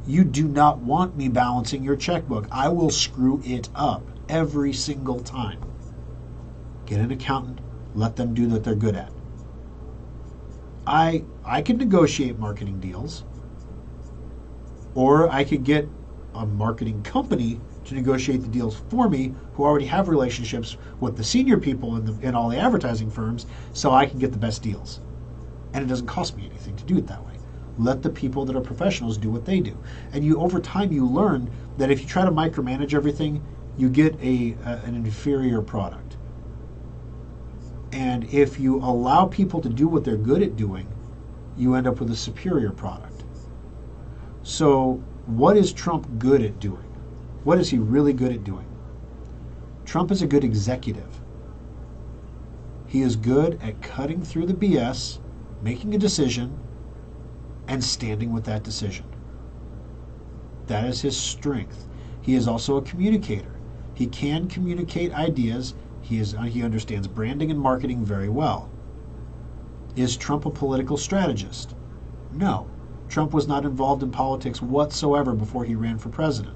You do not want me balancing your checkbook. I will screw it up every single time. Get an accountant. Let them do what they're good at. I could negotiate marketing deals, or I could get a marketing company to negotiate the deals for me, who already have relationships with the senior people in all the advertising firms, so I can get the best deals. And it doesn't cost me anything to do it that way. Let the people that are professionals do what they do. And over time you learn that if you try to micromanage everything, you get an inferior product. And if you allow people to do what they're good at doing, you end up with a superior product. So what is Trump good at doing? What is he really good at doing? Trump is a good executive. He is good at cutting through the BS, making a decision, and standing with that decision. That is his strength. He is also a communicator. He can communicate ideas. He understands branding and marketing very well. Is Trump a political strategist? No. Trump was not involved in politics whatsoever before he ran for president.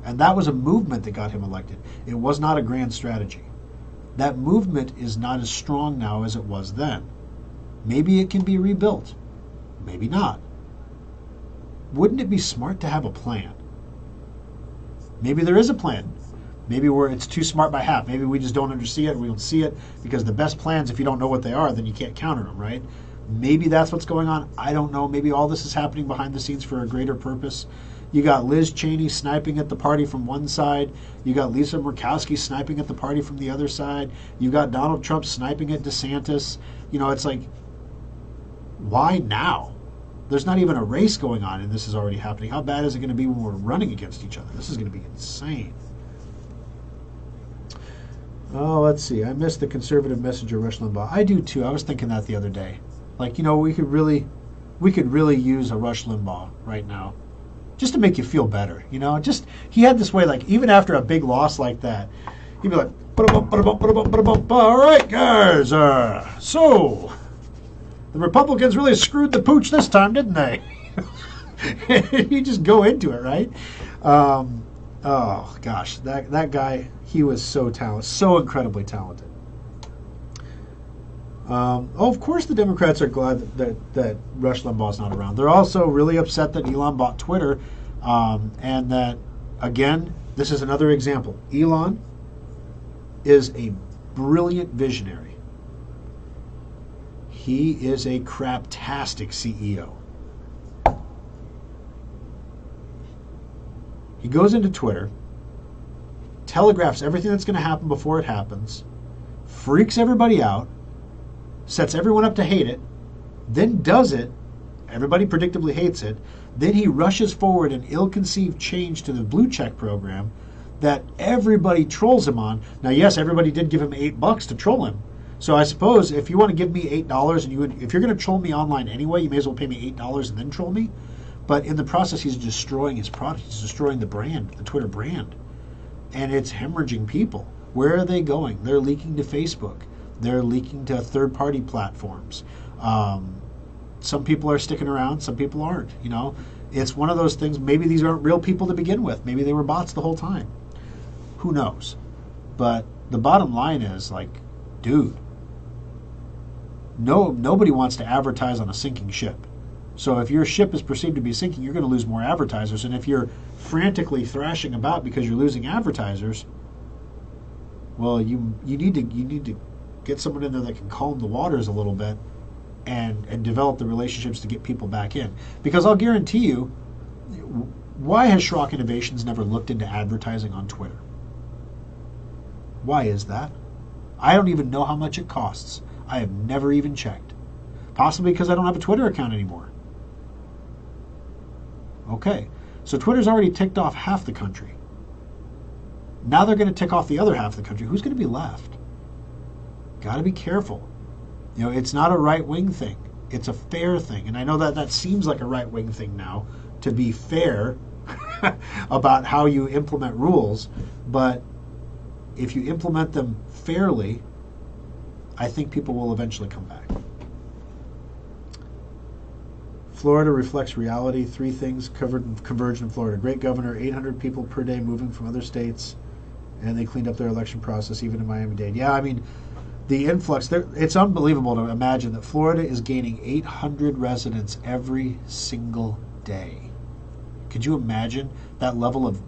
And that was a movement that got him elected. It was not a grand strategy. That movement is not as strong now as it was then. Maybe it can be rebuilt. Maybe not. Wouldn't it be smart to have a plan? Maybe there is a plan. Maybe it's too smart by half. Maybe we just don't understand it. We don't see it because the best plans, if you don't know what they are, then you can't counter them, right? Maybe that's what's going on. I don't know. Maybe all this is happening behind the scenes for a greater purpose. You got Liz Cheney sniping at the party from one side. You got Lisa Murkowski sniping at the party from the other side. You got Donald Trump sniping at DeSantis. It's like, why now? There's not even a race going on and this is already happening. How bad is it going to be when we're running against each other? This is going to be insane. Oh, let's see. I missed the conservative messenger, Rush Limbaugh. I do too. I was thinking that the other day. Like, we could really use a Rush Limbaugh right now, just to make you feel better. He had this way, like even after a big loss like that, he'd be like, all right, guys. So the Republicans really screwed the pooch this time, didn't they? You just go into it, right? Oh gosh, that guy. He was so talented, so incredibly talented. Of course the Democrats are glad that Rush Limbaugh's not around. They're also really upset that Elon bought Twitter, and that, again, this is another example. Elon is a brilliant visionary. He is a craptastic CEO. He goes into Twitter, telegraphs everything that's going to happen before it happens, freaks everybody out, sets everyone up to hate it, then does it. Everybody predictably hates it. Then he rushes forward an ill-conceived change to the blue check program that everybody trolls him on. Now, yes, everybody did give him $8 to troll him. So I suppose if you want to give me $8 and if you're going to troll me online anyway, you may as well pay me $8 and then troll me. But in the process, he's destroying his product. He's destroying the brand, the Twitter brand. And it's hemorrhaging people. Where are they going? They're leaking to Facebook. They're leaking to third-party platforms. Some people are sticking around. Some people aren't. It's one of those things. Maybe these aren't real people to begin with. Maybe they were bots the whole time. Who knows? But the bottom line is, like, dude, nobody wants to advertise on a sinking ship. So if your ship is perceived to be sinking, you're going to lose more advertisers. And if you're frantically thrashing about because you're losing advertisers, well, you need to get someone in there that can calm the waters a little bit and develop the relationships to get people back in. Because I'll guarantee you, why has Schrock Innovations never looked into advertising on Twitter? Why is that? I don't even know how much it costs. I have never even checked. Possibly because I don't have a Twitter account anymore. Okay, so Twitter's already ticked off half the country. Now they're going to tick off the other half of the country. Who's going to be left? Got to be careful. It's not a right-wing thing. It's a fair thing. And I know that seems like a right-wing thing now, to be fair about how you implement rules. But if you implement them fairly, I think people will eventually come back. Florida reflects reality. 3 things converged in Florida. Great governor, 800 people per day moving from other states, and they cleaned up their election process, even in Miami-Dade. Yeah, I mean, the influx there, it's unbelievable to imagine that Florida is gaining 800 residents every single day. Could you imagine that level of...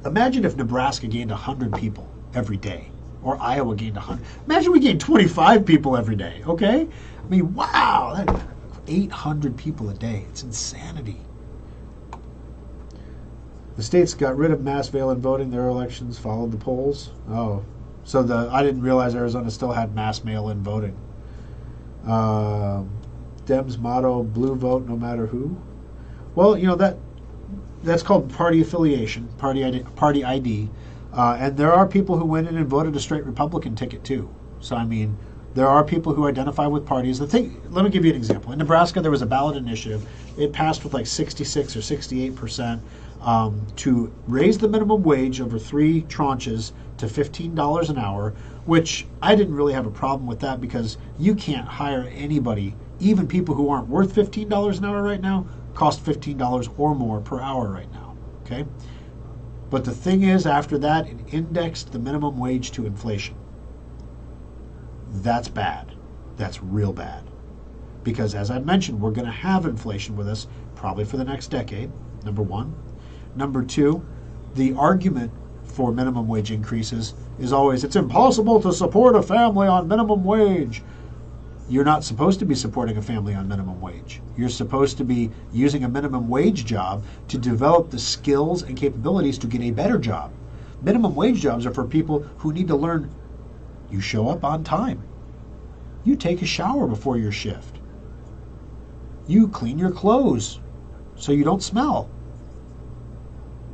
Imagine if Nebraska gained 100 people every day, or Iowa gained 100. Imagine we gained 25 people every day, okay? I mean, wow, that 800 people a day. It's insanity. The states got rid of mass mail-in voting. Their elections followed the polls. Oh, so I didn't realize Arizona still had mass mail-in voting. Dems motto: blue vote no matter who. Well, that's called party affiliation, party ID, and there are people who went in and voted a straight Republican ticket too. So I mean, there are people who identify with parties. Let me give you an example. In Nebraska, there was a ballot initiative. It passed with like 66 or 68% to raise the minimum wage over 3 tranches to $15 an hour, which I didn't really have a problem with that because you can't hire anybody, even people who aren't worth $15 an hour right now, cost $15 or more per hour right now. Okay? But the thing is, after that, it indexed the minimum wage to inflation. That's bad. That's real bad. Because as I mentioned, we're going to have inflation with us probably for the next decade, number one. Number two, the argument for minimum wage increases is always, it's impossible to support a family on minimum wage. You're not supposed to be supporting a family on minimum wage. You're supposed to be using a minimum wage job to develop the skills and capabilities to get a better job. Minimum wage jobs are for people who need to learn. You show up on time. You take a shower before your shift. You clean your clothes so you don't smell.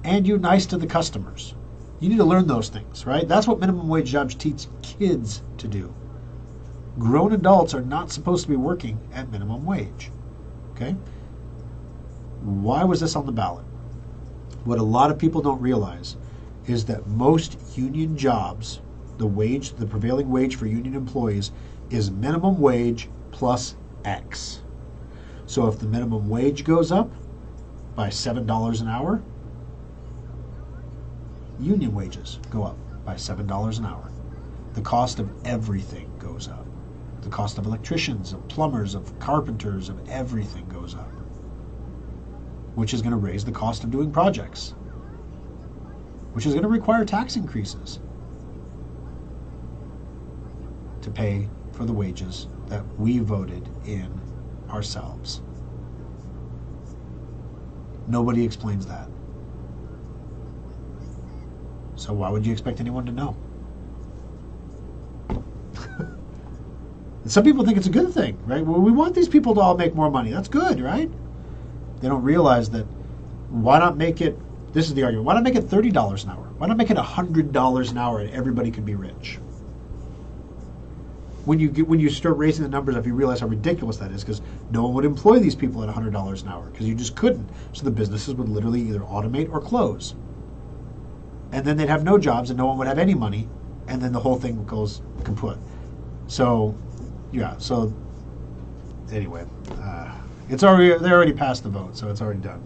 And you're nice to the customers. You need to learn those things, right? That's what minimum wage jobs teach kids to do. Grown adults are not supposed to be working at minimum wage. Okay? Why was this on the ballot? What a lot of people don't realize is that most union jobs, the prevailing wage for union employees is minimum wage plus X. So if the minimum wage goes up by $7 an hour, union wages go up by $7 an hour. The cost of everything goes up. The cost of electricians, of plumbers, of carpenters, of everything goes up, which is going to raise the cost of doing projects, which is going to require tax increases to pay for the wages that we voted in ourselves. Nobody explains that. So why would you expect anyone to know? And some people think it's a good thing, right? Well, we want these people to all make more money. That's good, right? They don't realize that why not make it, this is the argument, why not make it $30 an hour? Why not make it $100 an hour and everybody could be rich? When you start raising the numbers up, you realize how ridiculous that is because no one would employ these people at $100 an hour because you just couldn't. So the businesses would literally either automate or close. And then they'd have no jobs and no one would have any money, and then the whole thing goes kaput. So, yeah, so anyway, they already passed the vote, so it's already done.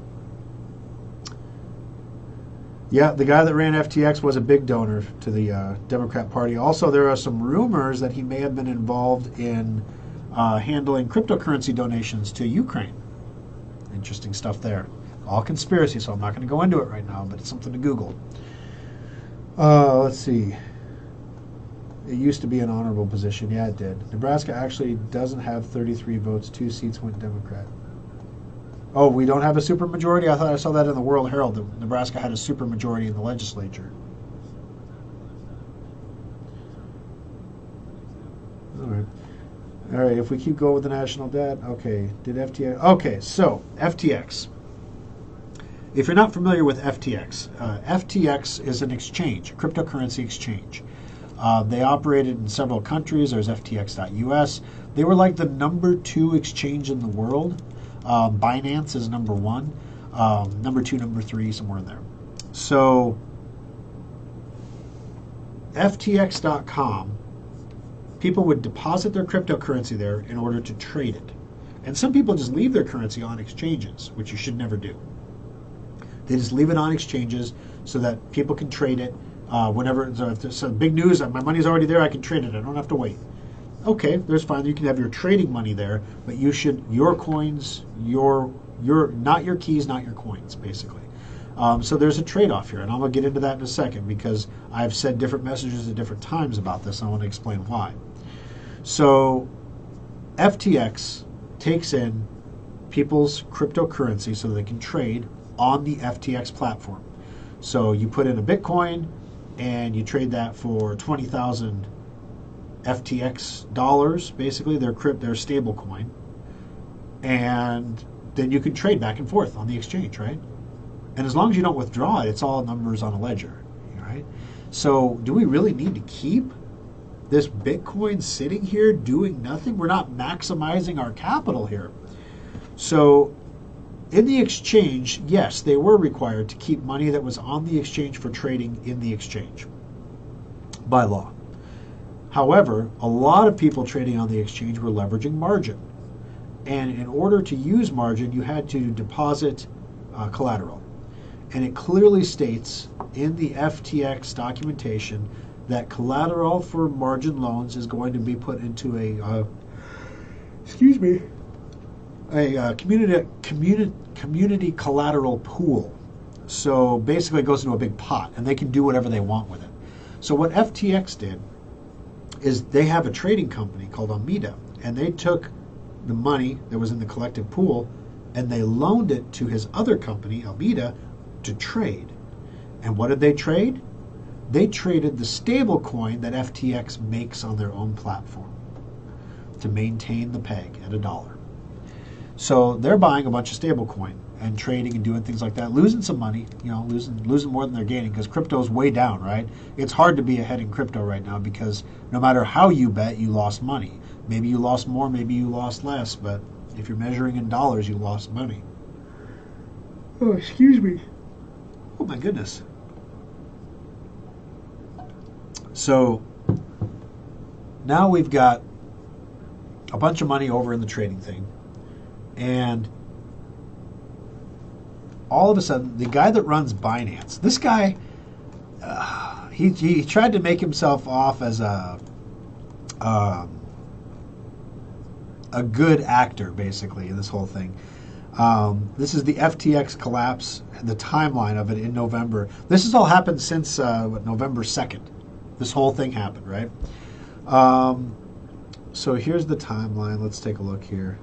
Yeah, the guy that ran FTX was a big donor to the Democrat Party. Also, there are some rumors that he may have been involved in handling cryptocurrency donations to Ukraine. Interesting stuff there. All conspiracy, so I'm not going to go into it right now, but it's something to Google. Let's see. It used to be an honorable position. Yeah, it did. Nebraska actually doesn't have 33 votes. 2 seats went Democrat. Oh, we don't have a supermajority? I thought I saw that in the World Herald, that Nebraska had a supermajority in the legislature. All right, if we keep going with the national debt, okay, did FTX... Okay, so, FTX. If you're not familiar with FTX, FTX is an exchange, a cryptocurrency exchange. They operated in several countries. There's FTX.us. They were like the number 2 exchange in the world. Binance is number 1. Number 2, number 3, somewhere in there. So FTX.com, people would deposit their cryptocurrency there in order to trade it. And some people just leave their currency on exchanges, which you should never do. They just leave it on exchanges so that people can trade it whenever. So if there's some big news, my money's already there, I can trade it. I don't have to wait. Okay, there's fine. You can have your trading money there, but you should, your coins, not your keys, not your coins, basically. So there's a trade-off here, and I'm going to get into that in a second because I've said different messages at different times about this, and I want to explain why. So FTX takes in people's cryptocurrency so they can trade on the FTX platform. So you put in a Bitcoin and you trade that for 20,000 FTX dollars, basically their stable coin, and then you can trade back and forth on the exchange, right? And as long as you don't withdraw it, it's all numbers on a ledger, right? So do we really need to keep this Bitcoin sitting here doing nothing? We're not maximizing our capital here. So in the exchange, yes, they were required to keep money that was on the exchange for trading in the exchange by law. However, a lot of people trading on the exchange were leveraging margin. And in order to use margin, you had to deposit collateral. And it clearly states in the FTX documentation that collateral for margin loans is going to be put into a community collateral pool. So basically it goes into a big pot, and they can do whatever they want with it. So what FTX did is they have a trading company called Alameda, and they took the money that was in the collective pool and they loaned it to his other company, Alameda, to trade. And what did they trade? They traded the stable coin that FTX makes on their own platform to maintain the peg at $1. So they're buying a bunch of stable coin and trading and doing things like that, losing some money, losing more than they're gaining because crypto's way down, right? It's hard to be ahead in crypto right now because no matter how you bet, you lost money. Maybe you lost more, maybe you lost less, but if you're measuring in dollars, you lost money. Oh, excuse me. Oh my goodness. So now we've got a bunch of money over in the trading thing, and all of a sudden, the guy that runs Binance, this guy, he tried to make himself off as a good actor, basically, in this whole thing. This is the FTX collapse, the timeline of it in November. This has all happened since November 2nd. This whole thing happened, right? So here's the timeline. Let's take a look here.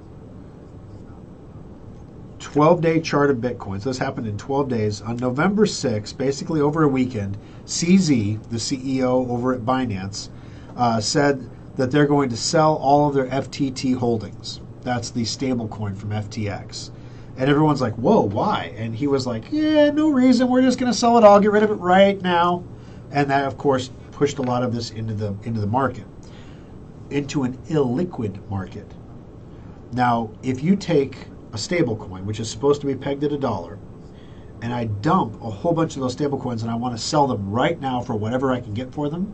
12-day chart of Bitcoin. So this happened in 12 days. On November 6th, basically over a weekend, CZ, the CEO over at Binance, said that they're going to sell all of their FTT holdings. That's the stable coin from FTX. And everyone's like, whoa, why? And he was like, yeah, no reason. We're just going to sell it all, get rid of it right now. And that, of course, pushed a lot of this into the market, into an illiquid market. Now, if you take a stable coin, which is supposed to be pegged at $1, and I dump a whole bunch of those stable coins and I want to sell them right now for whatever I can get for them,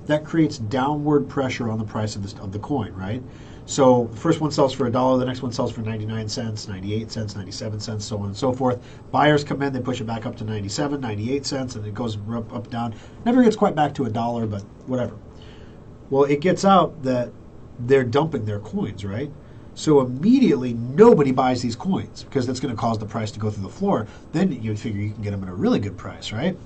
that creates downward pressure on the price of the coin, right? So the first one sells for $1, the next one sells for 99 cents, 98 cents, 97 cents, so on and so forth. Buyers come in, they push it back up to 97, 98 cents, and it goes up, down. Never gets quite back to $1, but whatever. Well, it gets out that they're dumping their coins, right? So immediately nobody buys these coins because that's going to cause the price to go through the floor. Then you figure you can get them at a really good price, right?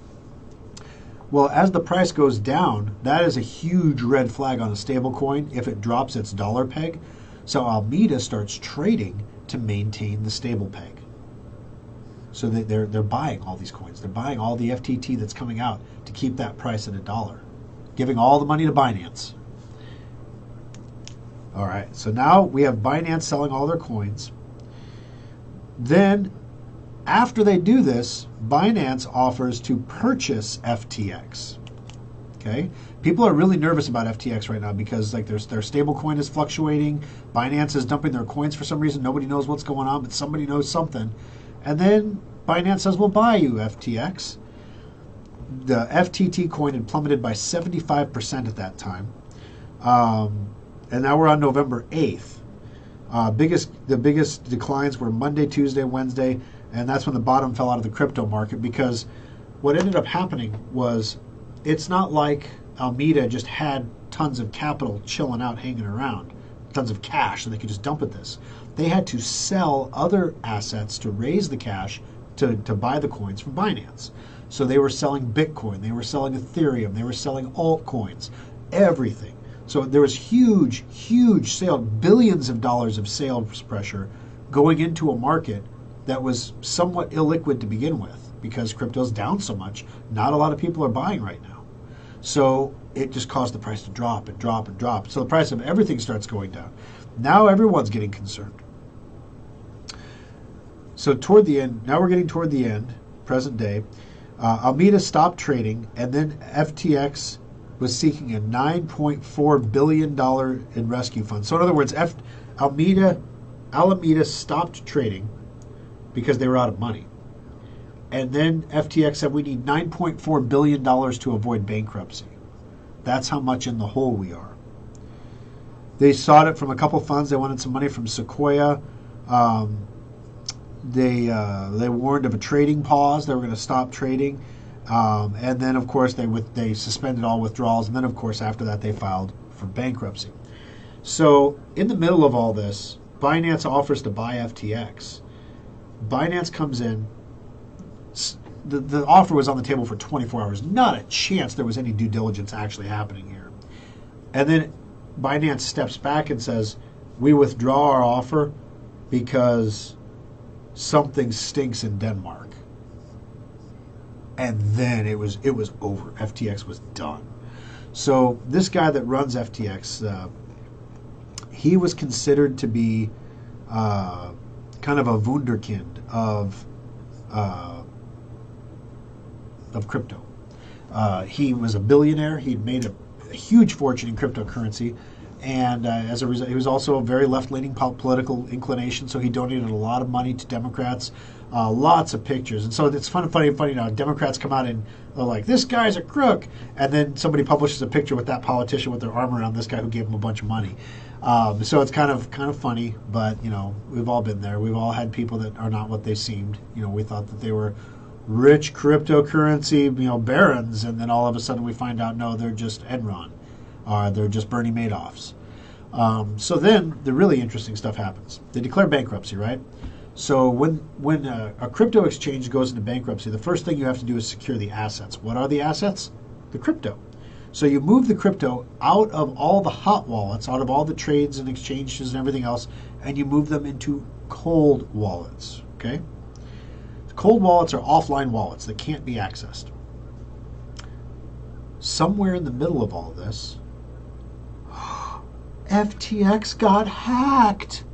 Well, as the price goes down, that is a huge red flag on a stable coin if it drops its dollar peg. So Alameda starts trading to maintain the stable peg. So they're buying all these coins. They're buying all the FTT that's coming out to keep that price at $1, giving all the money to Binance. All right, so now we have Binance selling all their coins. Then, after they do this, Binance offers to purchase FTX. Okay, people are really nervous about FTX right now because like their stable coin is fluctuating. Binance is dumping their coins for some reason. Nobody knows what's going on, but somebody knows something. And then Binance says, "We'll buy you, FTX." The FTT coin had plummeted by 75% at that time. And now we're on November 8th. The biggest declines were Monday, Tuesday, Wednesday, and that's when the bottom fell out of the crypto market because what ended up happening was it's not like Alameda just had tons of capital chilling out, hanging around, tons of cash, and they could just dump at this. They had to sell other assets to raise the cash to buy the coins from Binance. So they were selling Bitcoin, they were selling Ethereum, they were selling altcoins, everything. So there was huge, huge sale, billions of dollars of sales pressure going into a market that was somewhat illiquid to begin with. because crypto's down so much. Not a lot of people are buying right now. So it just caused the price to drop and drop and drop. So the price of everything starts going down. Now everyone's getting concerned. So toward the end, now we're getting toward the end, present day. Alameda stopped trading, and then FTX was seeking a $9.4 billion in rescue funds. So in other words, Alameda stopped trading because they were out of money. And then FTX said, we need $9.4 billion to avoid bankruptcy. That's how much in the hole we are. They sought it from a couple funds. They wanted some money from Sequoia. They warned of a trading pause. They were going to stop trading. And then, of course, they suspended all withdrawals. And then, of course, after that, they filed for bankruptcy. So in the middle of all this, Binance offers to buy FTX. Binance comes in. The offer was on the table for 24 hours. Not a chance there was any due diligence actually happening here. And then Binance steps back and says, we withdraw our offer because something stinks in Denmark. And then it was over. FTX was done. So this guy that runs FTX, he was considered to be kind of a wunderkind of crypto. He was a billionaire. He'd made a huge fortune in cryptocurrency. And as a result, he was also a very left-leaning political inclination, so he donated a lot of money to Democrats, lots of pictures. And so it's funny now. Democrats come out and they're like, this guy's a crook. And then somebody publishes a picture with that politician with their arm around this guy who gave him a bunch of money. So it's kind of funny, but, we've all been there. We've all had people that are not what they seemed. We thought that they were rich cryptocurrency, barons, and then all of a sudden we find out, no, they're just Enron. They're just Bernie Madoffs. So then the really interesting stuff happens. They declare bankruptcy, right? So when a crypto exchange goes into bankruptcy, the first thing you have to do is secure the assets. What are the assets? The crypto. So you move the crypto out of all the hot wallets, out of all the trades and exchanges and everything else, and you move them into cold wallets, okay? Cold wallets are offline wallets that can't be accessed. Somewhere in the middle of all this, FTX got hacked.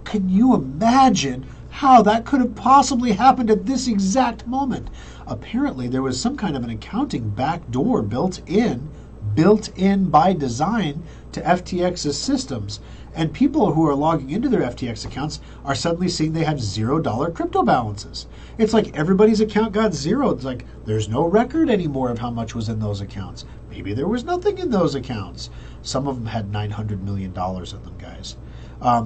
Can you imagine how that could have possibly happened at this exact moment? Apparently, there was some kind of an accounting backdoor built in by design to FTX's systems. And people who are logging into their FTX accounts are suddenly seeing they have $0 crypto balances. It's like everybody's account got zero. It's like there's no record anymore of how much was in those accounts. Maybe there was nothing in those accounts. Some of them had $900 million in them, guys.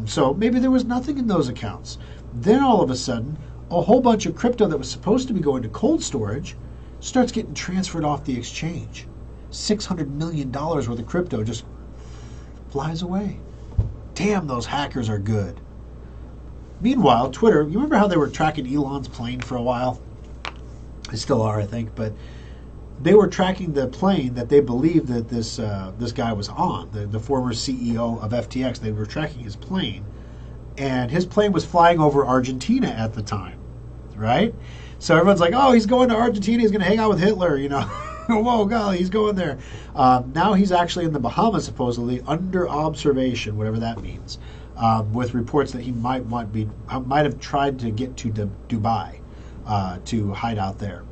So maybe there was nothing in those accounts. Then all of a sudden, a whole bunch of crypto that was supposed to be going to cold storage starts getting transferred off the exchange. $600 million worth of crypto just flies away. Damn, those hackers are good. Meanwhile, Twitter, you remember how they were tracking Elon's plane for a while? They still are, I think, but they were tracking the plane that they believed that this guy was on, the former CEO of FTX. They were tracking his plane, and his plane was flying over Argentina at the time, right? So everyone's like, oh, he's going to Argentina, he's going to hang out with Hitler, Whoa, golly, he's going there. Now he's actually in the Bahamas, supposedly, under observation, whatever that means, with reports that he might have tried to get to Dubai to hide out there.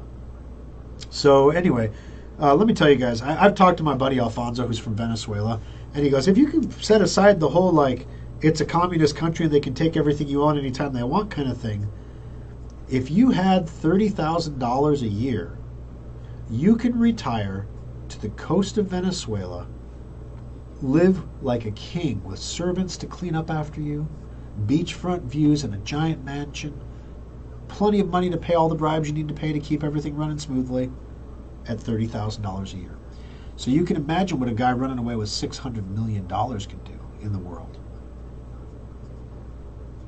So anyway, let me tell you guys, I've talked to my buddy Alfonso, who's from Venezuela, and he goes, if you can set aside the whole, it's a communist country and they can take everything you own anytime they want kind of thing, if you had $30,000 a year, you can retire to the coast of Venezuela, live like a king with servants to clean up after you, beachfront views and a giant mansion, plenty of money to pay all the bribes you need to pay to keep everything running smoothly at $30,000 a year. So you can imagine what a guy running away with $600 million can do in the world.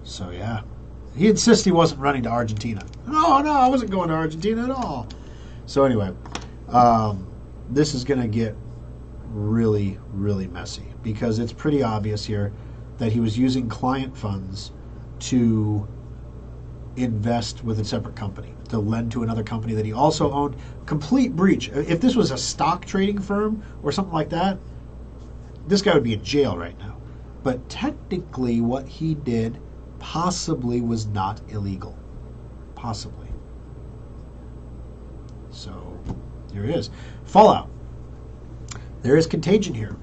So yeah, he insists he wasn't running to Argentina. No, I wasn't going to Argentina at all. So anyway, this is going to get really, really messy because it's pretty obvious here that he was using client funds to invest with a separate company, to lend to another company that he also owned. Complete breach. If this was a stock trading firm or something like that, this guy would be in jail right now. But technically, what he did possibly was not illegal. Possibly. So, here it is. Fallout. There is contagion here.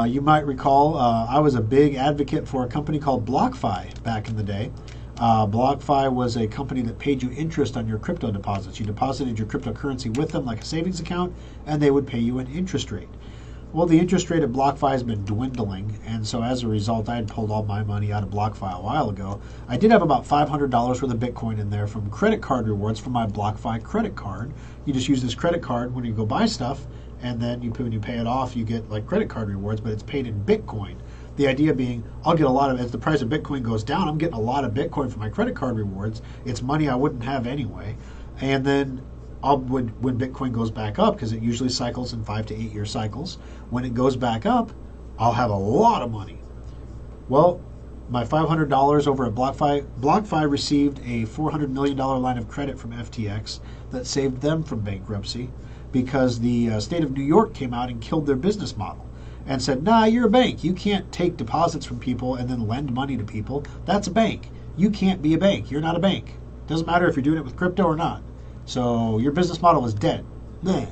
You might recall I was a big advocate for a company called BlockFi back in the day. BlockFi was a company that paid you interest on your crypto deposits. You deposited your cryptocurrency with them like a savings account, and they would pay you an interest rate. Well, the interest rate at BlockFi has been dwindling, and so as a result, I had pulled all my money out of BlockFi a while ago. I did have about $500 worth of Bitcoin in there from credit card rewards from my BlockFi credit card. You just use this credit card when you go buy stuff, and then when you pay it off, you get like credit card rewards, but it's paid in Bitcoin. The idea being, I'll get a lot of, as the price of Bitcoin goes down, I'm getting a lot of Bitcoin for my credit card rewards. It's money I wouldn't have anyway. And then when Bitcoin goes back up, because it usually cycles in 5 to 8 year cycles, when it goes back up, I'll have a lot of money. Well, my $500 over at BlockFi received a $400 million line of credit from FTX that saved them from bankruptcy, because the state of New York came out and killed their business model and said, nah, you're a bank. You can't take deposits from people and then lend money to people. That's a bank. You can't be a bank. You're not a bank. Doesn't matter if you're doing it with crypto or not. So your business model is dead. Bleh.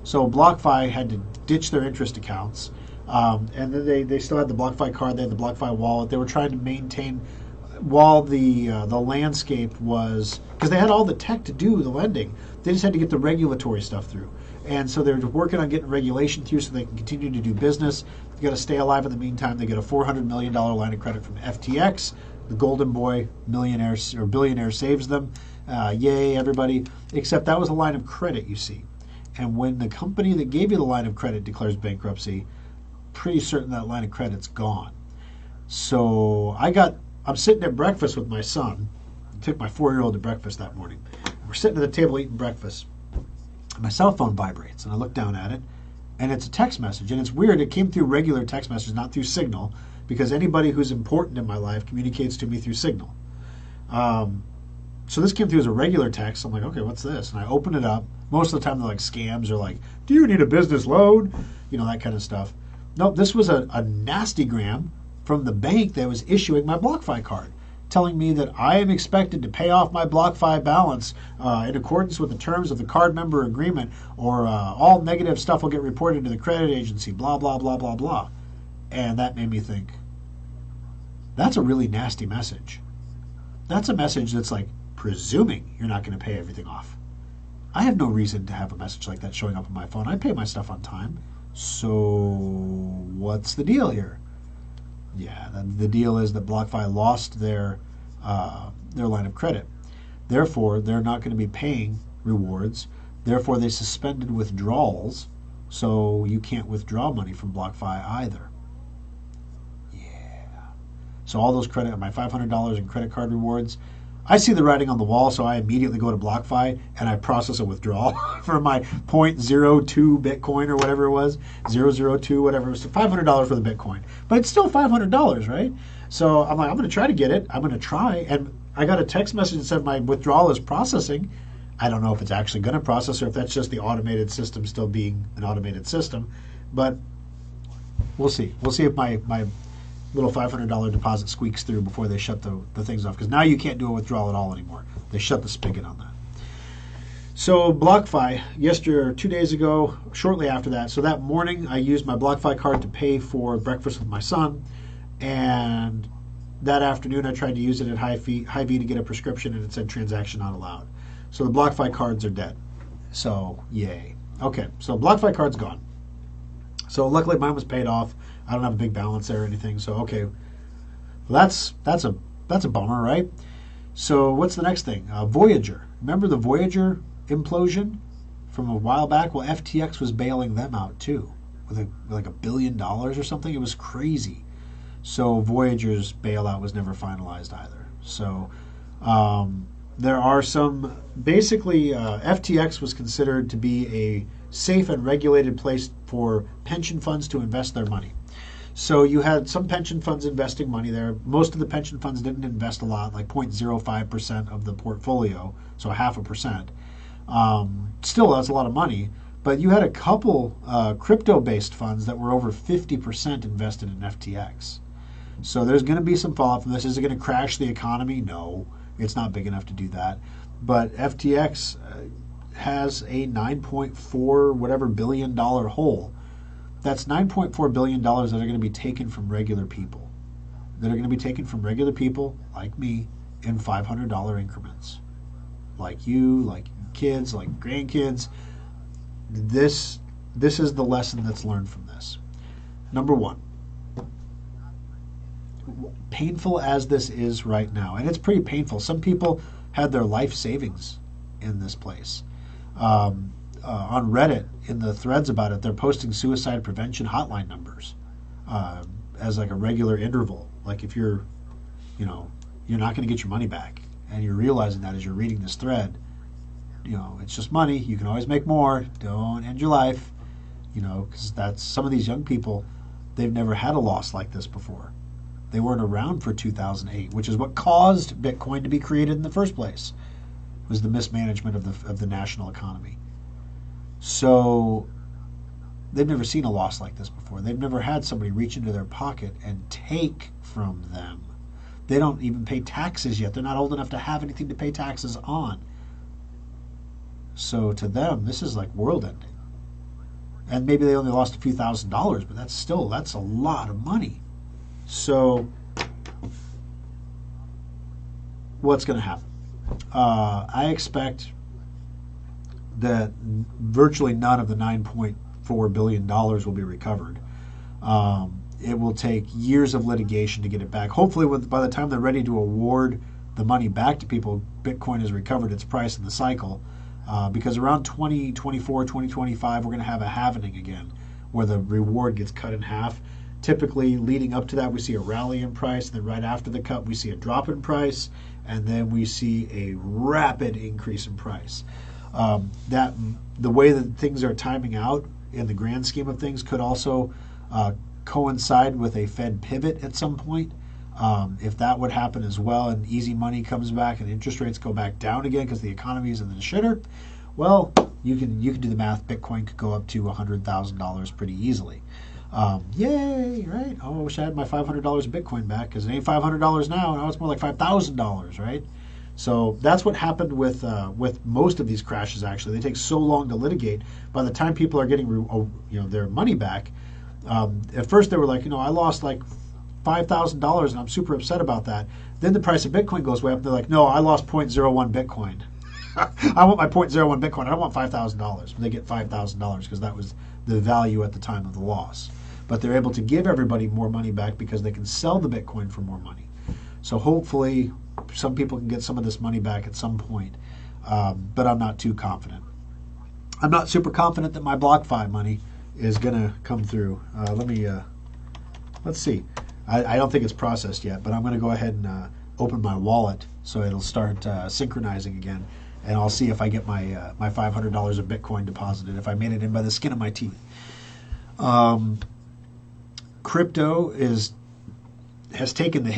So BlockFi had to ditch their interest accounts. And then they still had the BlockFi card. They had the BlockFi wallet. They were trying to maintain while the landscape was, because they had all the tech to do the lending, they just had to get the regulatory stuff through. And so they're working on getting regulation through so they can continue to do business. They got to stay alive in the meantime. They get a $400 million line of credit from FTX. The golden boy millionaire or billionaire saves them. Yay, everybody. Except that was a line of credit, you see. And when the company that gave you the line of credit declares bankruptcy, pretty certain that line of credit's gone. So I'm sitting at breakfast with my son. I took my 4-year-old to breakfast that morning. We're sitting at the table eating breakfast. My cell phone vibrates, and I look down at it, and it's a text message. And it's weird. It came through regular text message, not through Signal, because anybody who's important in my life communicates to me through Signal. So this came through as a regular text. I'm like, okay, what's this? And I open it up. Most of the time, they're like scams or like, do you need a business loan? You know, that kind of stuff. Nope, this was a nastygram from the bank that was issuing my BlockFi card, telling me that I am expected to pay off my BlockFi balance in accordance with the terms of the card member agreement, or all negative stuff will get reported to the credit agency, blah, blah, blah, blah, blah. And that made me think, that's a really nasty message. That's a message that's like presuming you're not going to pay everything off. I have no reason to have a message like that showing up on my phone. I pay my stuff on time. So what's the deal here? Yeah, the deal is that BlockFi lost their line of credit. Therefore, they're not going to be paying rewards. Therefore, they suspended withdrawals, so you can't withdraw money from BlockFi either. Yeah. So all those my $500 in credit card rewards, I see the writing on the wall, so I immediately go to BlockFi and I process a withdrawal for my 0.02 Bitcoin or whatever it was, 002, whatever. It was $500 for the Bitcoin. But it's still $500, right? So I'm like, I'm going to try to get it. I'm going to try. And I got a text message that said my withdrawal is processing. I don't know if it's actually going to process or if that's just the automated system still being an automated system. But we'll see. We'll see if my little $500 deposit squeaks through before they shut the things off, because now you can't do a withdrawal at all anymore. They shut the spigot on that. So BlockFi, 2 days ago, shortly after that, so that morning I used my BlockFi card to pay for breakfast with my son, and that afternoon I tried to use it at Hy-Vee to get a prescription, and it said transaction not allowed. So the BlockFi cards are dead. So yay. Okay, so BlockFi card's gone. So luckily mine was paid off. I don't have a big balance there or anything. So okay, well, that's a bummer, right? So what's the next thing? Voyager. Remember the Voyager implosion from a while back? Well, FTX was bailing them out too, with like $1 billion or something. It was crazy. So Voyager's bailout was never finalized either. So there are some, basically FTX was considered to be a safe and regulated place for pension funds to invest their money. So you had some pension funds investing money there. Most of the pension funds didn't invest a lot, like 0.05% of the portfolio, so 0.5%. Still, that's a lot of money. But you had a couple crypto-based funds that were over 50% invested in FTX. So there's going to be some fallout from this. Is it going to crash the economy? No, it's not big enough to do that. But FTX has a 9.4 whatever billion dollar hole. That's $9.4 billion that are going to be taken from regular people. That are going to be taken from regular people like me in $500 increments. Like you, like kids, like grandkids. This is the lesson that's learned from this. Number one, painful as this is right now, and it's pretty painful. Some people had their life savings in this place. On Reddit, in the threads about it, they're posting suicide prevention hotline numbers as like a regular interval. Like if you're not going to get your money back, and you're realizing that as you're reading this thread, it's just money. You can always make more. Don't end your life, because that's some of these young people. They've never had a loss like this before. They weren't around for 2008, which is what caused Bitcoin to be created in the first place. It was the mismanagement of the national economy. So they've never seen a loss like this before. They've never had somebody reach into their pocket and take from them. They don't even pay taxes yet. They're not old enough to have anything to pay taxes on. So to them, this is like world ending. And maybe they only lost a few $1,000s, but that's a lot of money. So what's going to happen? I expect that virtually none of the $9.4 billion will be recovered. It will take years of litigation to get it back. Hopefully, by the time they're ready to award the money back to people, Bitcoin has recovered its price in the cycle. Because around 2024, 2025, we're going to have a halvening again, where the reward gets cut in half. Typically, leading up to that, we see a rally in price. Then right after the cut, we see a drop in price. And then we see a rapid increase in price. That the way that things are timing out in the grand scheme of things could also coincide with a Fed pivot at some point. If that would happen as well, and easy money comes back and interest rates go back down again because the economy is in the shitter, well, you can do the math. Bitcoin could go up to $100,000 pretty easily. Yay, right? Oh, I wish I had my $500 of Bitcoin back, because it ain't $500 now. Now it's more like $5,000, right? So that's what happened with most of these crashes. Actually, they take so long to litigate. By the time people are getting their money back, at first they were like, I lost like $5,000 and I'm super upset about that. Then the price of Bitcoin goes way up. They're like, no, I lost 0.01 Bitcoin. I want my 0.01 Bitcoin. I don't want $5,000. They get $5,000 because that was the value at the time of the loss. But they're able to give everybody more money back because they can sell the Bitcoin for more money. So hopefully some people can get some of this money back at some point. But I'm not too confident. I'm not super confident that my BlockFi money is going to come through. Let's see. I don't think it's processed yet, but I'm going to go ahead and open my wallet so it'll start synchronizing again. And I'll see if I get my $500 of Bitcoin deposited, if I made it in by the skin of my teeth. Crypto has taken the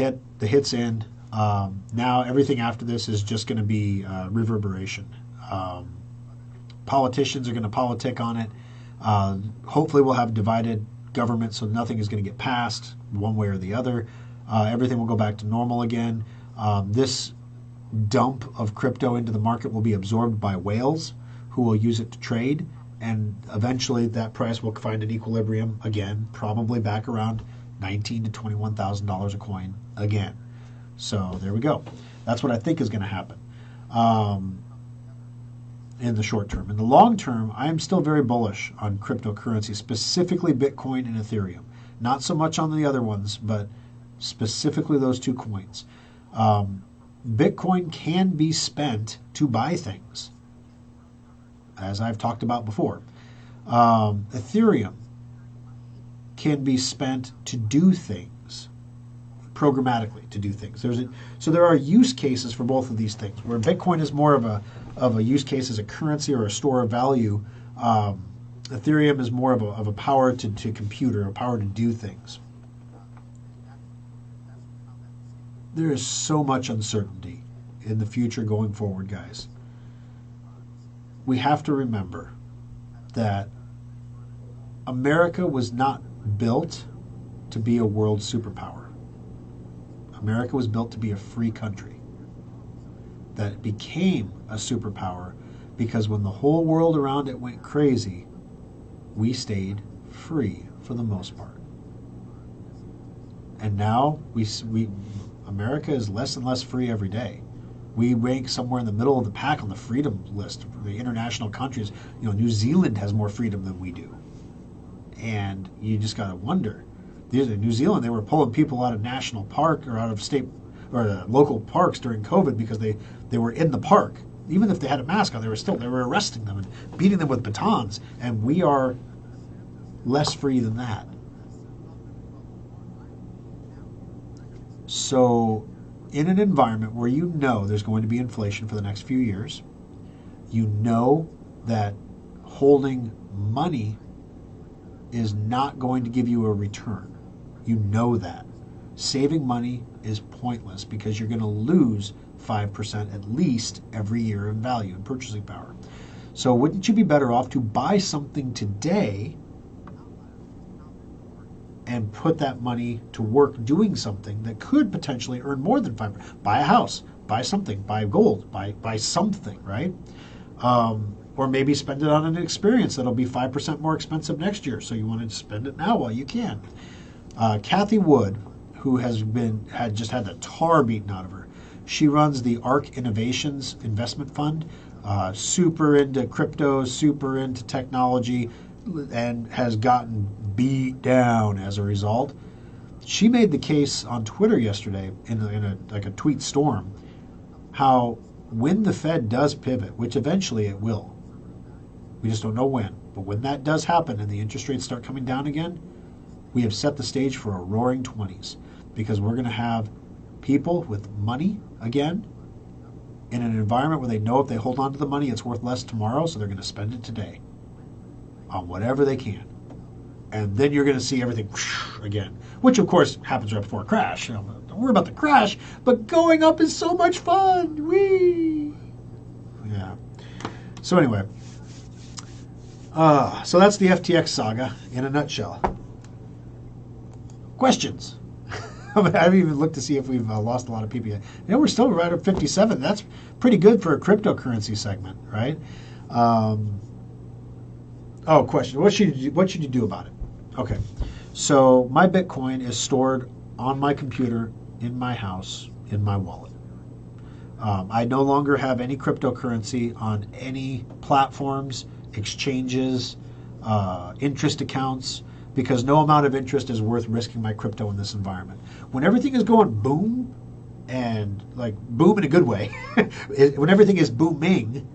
hit's end. Now everything after this is just going to be reverberation. Politicians are going to politic on it. Hopefully we'll have divided government, so nothing is going to get passed one way or the other. Everything will go back to normal again. This dump of crypto into the market will be absorbed by whales who will use it to trade, and eventually that price will find an equilibrium again, probably back around $19,000 to $21,000 a coin again. So there we go. That's what I think is going to happen in the short term. In the long term, I am still very bullish on cryptocurrency, specifically Bitcoin and Ethereum. Not so much on the other ones, but specifically those two coins. Bitcoin can be spent to buy things, as I've talked about before. Ethereum can be spent to do things, programmatically to do things. So there are use cases for both of these things, where Bitcoin is more of a use case as a currency or a store of value. Ethereum is more of a power to compute, or a power to do things. There is so much uncertainty in the future going forward, guys. We have to remember that America was not built to be a world superpower. America was built to be a free country that became a superpower because when the whole world around it went crazy, we stayed free for the most part. And now America is less and less free every day. We rank somewhere in the middle of the pack on the freedom list of the international countries. New Zealand has more freedom than we do. And you just got to wonder. In New Zealand, they were pulling people out of national park or out of state or local parks during COVID because they were in the park. Even if they had a mask on, they were arresting them and beating them with batons. And we are less free than that. So in an environment where you know there's going to be inflation for the next few years, you know that holding money is not going to give you a return. You know that. Saving money is pointless because you're going to lose 5% at least every year in value and purchasing power. So wouldn't you be better off to buy something today and put that money to work doing something that could potentially earn more than 5%? Buy a house, buy something, buy gold, buy something, right? Or maybe spend it on an experience that'll be 5% more expensive next year. So you want to spend it now while you can. Kathy Wood, who had just had the tar beaten out of her, she runs the ARC Innovations Investment Fund, super into crypto, super into technology, and has gotten beat down as a result. She made the case on Twitter yesterday in a tweet storm, how when the Fed does pivot, which eventually it will, we just don't know when, but when that does happen and the interest rates start coming down again, we have set the stage for a roaring 20s because we're going to have people with money again in an environment where they know if they hold on to the money, it's worth less tomorrow, so they're going to spend it today on whatever they can. And then you're going to see everything again, which of course happens right before a crash. Don't worry about the crash, but going up is so much fun. Whee! Yeah. So anyway, so that's the FTX saga in a nutshell. Questions? I haven't even looked to see if we've lost a lot of people yet. We're still right at 57. That's pretty good for a cryptocurrency segment, right? Question. What should you do about it? Okay. So my Bitcoin is stored on my computer, in my house, in my wallet. I no longer have any cryptocurrency on any platforms, exchanges, interest accounts, because no amount of interest is worth risking my crypto in this environment. When everything is going boom, and like boom in a good way, when everything is booming,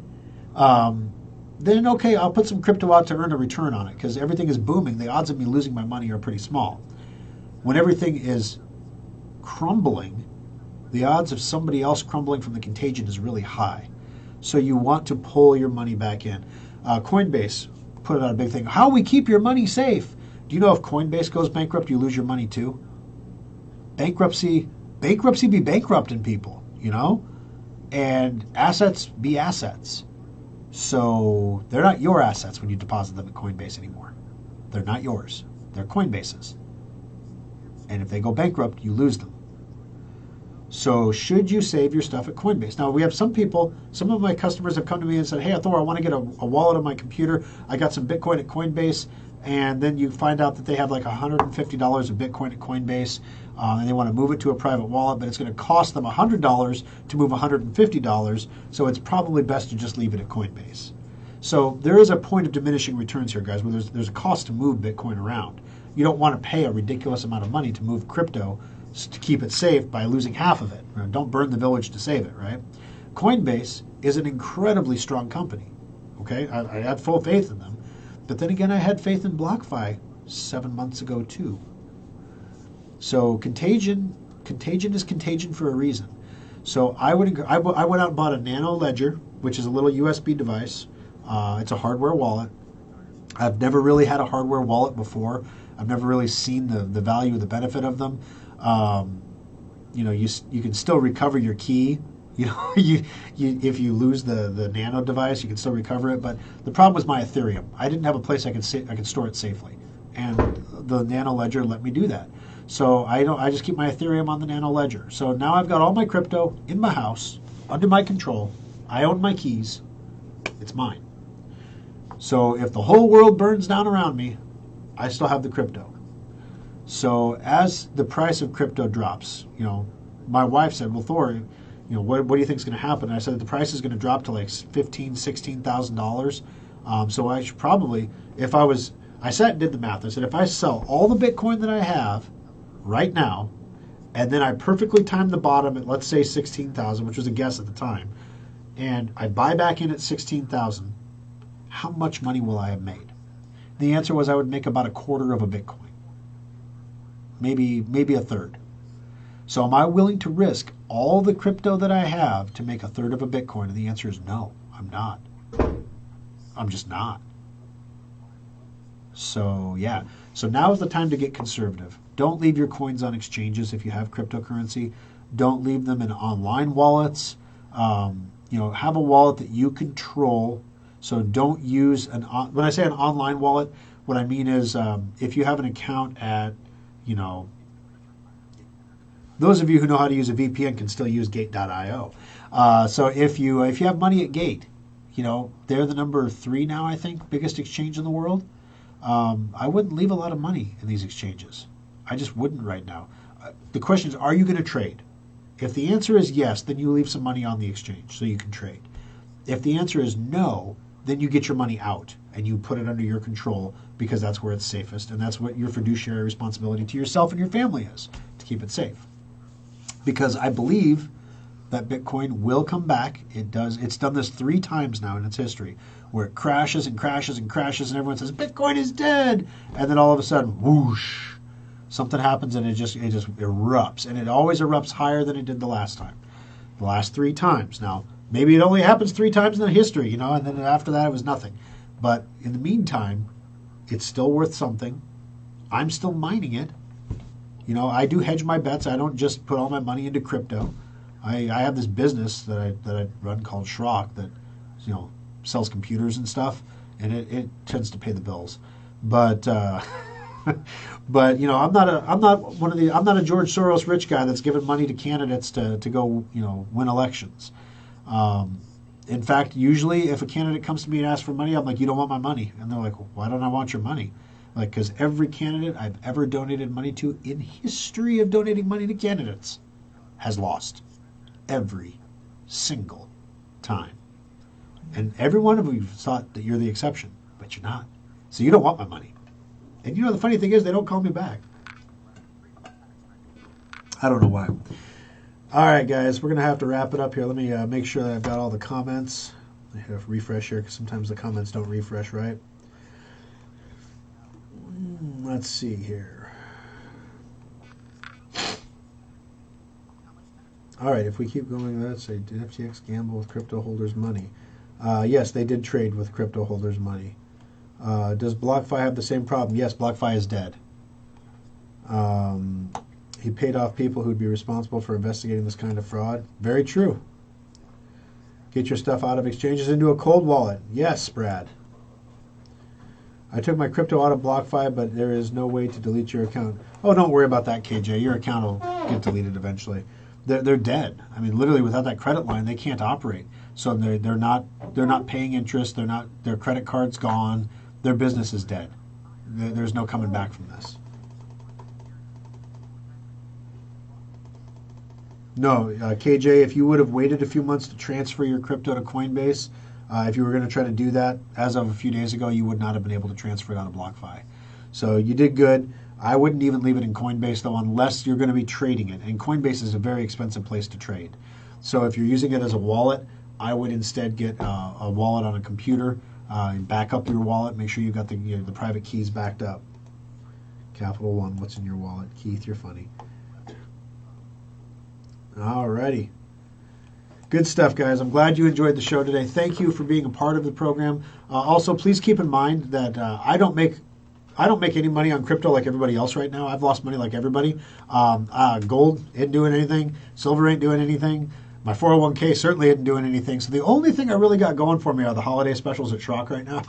then okay, I'll put some crypto out to earn a return on it because everything is booming. The odds of me losing my money are pretty small. When everything is crumbling, the odds of somebody else crumbling from the contagion is really high. So you want to pull your money back in. Coinbase put out a big thing. How we keep your money safe? Do you know if Coinbase goes bankrupt, you lose your money too? Bankruptcy be bankrupting people, and assets be assets. So they're not your assets when you deposit them at Coinbase anymore. They're not yours. They're Coinbase's. And if they go bankrupt, you lose them. So should you save your stuff at Coinbase? Now, we have some of my customers have come to me and said, hey, Thor, I want to get a wallet on my computer. I got some Bitcoin at Coinbase. And then you find out that they have like $150 of Bitcoin at Coinbase, and they want to move it to a private wallet, but it's going to cost them $100 to move $150, so it's probably best to just leave it at Coinbase. So there is a point of diminishing returns here, guys, where there's a cost to move Bitcoin around. You don't want to pay a ridiculous amount of money to move crypto to keep it safe by losing half of it. Don't burn the village to save it, right? Coinbase is an incredibly strong company, okay? I have full faith in them. But then again, I had faith in BlockFi 7 months ago too. So contagion is contagion for a reason. So I went out and bought a Nano Ledger, which is a little USB device. It's a hardware wallet. I've never really had a hardware wallet before. I've never really seen the value or the benefit of them. you can still recover your key. If you lose the nano device, you can still recover it. But the problem was my Ethereum. I didn't have a place I could store it safely, and the nano ledger let me do that. So I just keep my Ethereum on the nano ledger. So now I've got all my crypto in my house, under my control. I own my keys. It's mine. So if the whole world burns down around me, I still have the crypto. So as the price of crypto drops, my wife said, "Well, Thor, what do you think is going to happen?" And I said that the price is going to drop to like $15,000-$16,000. So I should probably, I sat and did the math. I said, if I sell all the Bitcoin that I have right now, and then I perfectly time the bottom at, let's say, 16,000, which was a guess at the time, and I buy back in at 16,000, how much money will I have made? The answer was I would make about a quarter of a Bitcoin, maybe a third. So am I willing to risk all the crypto that I have to make a third of a Bitcoin? And the answer is no, I'm not. I'm just not. So yeah. So now is the time to get conservative. Don't leave your coins on exchanges if you have cryptocurrency. Don't leave them in online wallets. Have a wallet that you control. So don't use when I say an online wallet, what I mean is if you have an account at, those of you who know how to use a VPN can still use Gate.io. So if you have money at Gate, they're the number 3 now, I think, biggest exchange in the world. I wouldn't leave a lot of money in these exchanges. I just wouldn't right now. The question is, are you going to trade? If the answer is yes, then you leave some money on the exchange so you can trade. If the answer is no, then you get your money out and you put it under your control because that's where it's safest, and that's what your fiduciary responsibility to yourself and your family is, to keep it safe. Because I believe that Bitcoin will come back. It does. It's done this 3 times now in its history, where it crashes and crashes and crashes, and everyone says Bitcoin is dead, and then all of a sudden, whoosh, something happens and it just erupts, and it always erupts higher than it did the last time. The last 3 times. Now, maybe it only happens 3 times in the history, and then after that it was nothing. But in the meantime, it's still worth something. I'm still mining it. I do hedge my bets. I don't just put all my money into crypto. I have this business that I run called Schrock that sells computers and stuff, and it tends to pay the bills. But I'm not a George Soros rich guy that's giving money to candidates to go win elections. In fact, usually if a candidate comes to me and asks for money, I'm like, "You don't want my money," and they're like, "Well, why don't I want your money?" Because every candidate I've ever donated money to in history of donating money to candidates has lost. Every single time. And every one of you thought that you're the exception, but you're not. So you don't want my money. And the funny thing is, they don't call me back. I don't know why. All right, guys, we're going to have to wrap it up here. Let me make sure that I've got all the comments. I have to refresh here because sometimes the comments don't refresh right. Let's see here. All right, if we keep going, let's say, did FTX gamble with crypto holders' money? Yes, they did trade with crypto holders' money. Does BlockFi have the same problem? Yes, BlockFi is dead. He paid off people who'd be responsible for investigating this kind of fraud. Very true. Get your stuff out of exchanges into a cold wallet. Yes, Brad. I took my crypto out of BlockFi, but there is no way to delete your account. Oh, don't worry about that, KJ. Your account will get deleted eventually. They're dead. I mean, literally, without that credit line, they can't operate. So they're not paying interest. Their credit card's gone. Their business is dead. There's no coming back from this. No, KJ, if you would have waited a few months to transfer your crypto to Coinbase, if you were going to try to do that as of a few days ago, you would not have been able to transfer it out of BlockFi. So you did good. I wouldn't even leave it in Coinbase, though, unless you're going to be trading it. And Coinbase is a very expensive place to trade. So if you're using it as a wallet, I would instead get a wallet on a computer and back up your wallet. Make sure you got the private keys backed up. Capital One, what's in your wallet? Keith, you're funny. Alrighty. Good stuff, guys. I'm glad you enjoyed the show today. Thank you for being a part of the program. Also, please keep in mind that I don't make I don't make any money on crypto like everybody else right now. I've lost money like everybody. Gold ain't doing anything. Silver ain't doing anything. My 401k certainly isn't doing anything. So the only thing I really got going for me are the holiday specials at Schrock right now.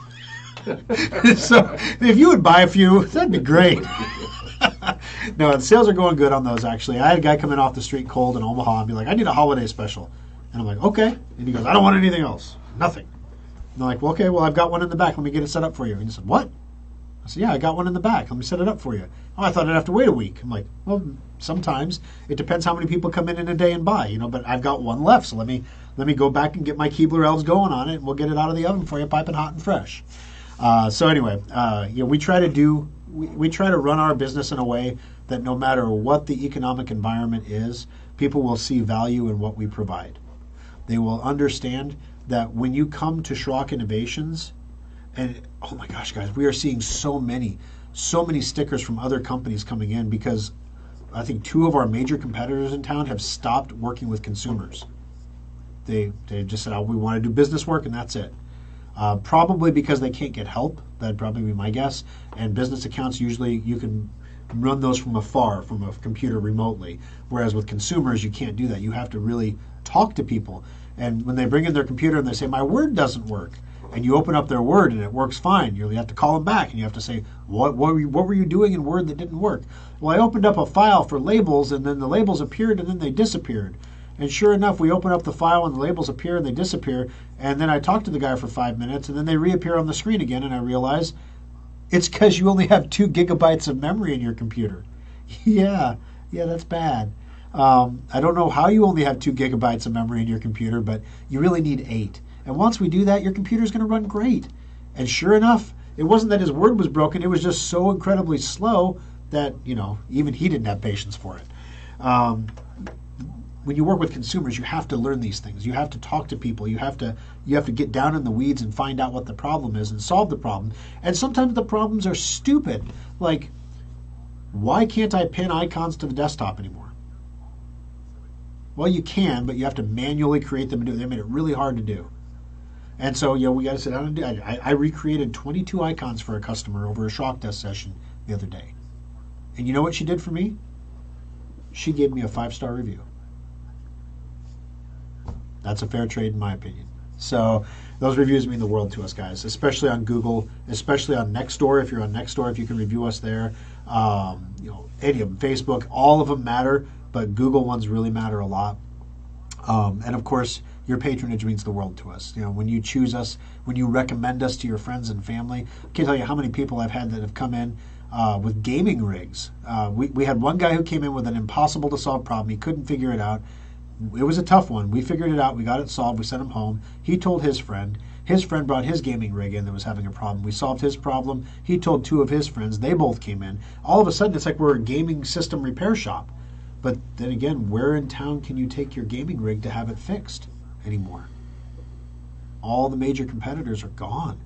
So if you would buy a few, that'd be great. No, the sales are going good on those, actually. I had a guy come in off the street cold in Omaha and be like, I need a holiday special. And I'm like, okay. And he goes, I don't want anything else. Nothing. And I'm like, well, okay, well, I've got one in the back. Let me get it set up for you. And he said, what? I said, yeah, I got one in the back. Let me set it up for you. Oh, I thought I'd have to wait a week. I'm like, well, sometimes it depends how many people come in a day and buy, but I've got one left. So let me go back and get my Keebler elves going on it, and we'll get it out of the oven for you, piping hot and fresh. So anyway, we try to run our business in a way that no matter what the economic environment is, people will see value in what we provide. They will understand that when you come to Schrock Innovations, and oh my gosh, guys, we are seeing so many stickers from other companies coming in because I think 2 of our major competitors in town have stopped working with consumers. They just said, oh, we want to do business work and that's it. Probably because they can't get help. That'd probably be my guess. And business accounts, usually you can run those from afar, from a computer remotely. Whereas with consumers, you can't do that. You have to really talk to people. And when they bring in their computer and they say, my Word doesn't work, and you open up their Word and it works fine, you have to call them back and you have to say, what were you doing in Word that didn't work? Well, I opened up a file for labels and then the labels appeared and then they disappeared. And sure enough, we open up the file and the labels appear and they disappear. And then I talk to the guy for 5 minutes and then they reappear on the screen again. And I realize it's because you only have 2 gigabytes of memory in your computer. Yeah, that's bad. I don't know how you only have 2 gigabytes of memory in your computer, but you really need 8. And once we do that, your computer's going to run great. And sure enough, it wasn't that his Word was broken. It was just so incredibly slow that, even he didn't have patience for it. When you work with consumers, you have to learn these things. You have to talk to people. You have to get down in the weeds and find out what the problem is and solve the problem. And sometimes the problems are stupid. Like, why can't I pin icons to the desktop anymore? Well, you can, but you have to manually create them and do it. They made it really hard to do. And so, we got to sit down and do it. I recreated 22 icons for a customer over a Schrock test session the other day. And you know what she did for me? She gave me a 5-star review. That's a fair trade in my opinion. So those reviews mean the world to us, guys, especially on Google, especially on Nextdoor. If you're on Nextdoor, if you can review us there, any of them, Facebook, all of them matter, but Google ones really matter a lot. And of course, your patronage means the world to us. When you choose us, when you recommend us to your friends and family, I can't tell you how many people I've had that have come in with gaming rigs. We had one guy who came in with an impossible to solve problem. He couldn't figure it out. It was a tough one. We figured it out. We got it solved. We sent him home. He told his friend. His friend brought his gaming rig in that was having a problem. We solved his problem. He told 2 of his friends. They both came in. All of a sudden, it's like we're a gaming system repair shop. But then again, where in town can you take your gaming rig to have it fixed anymore? All the major competitors are gone.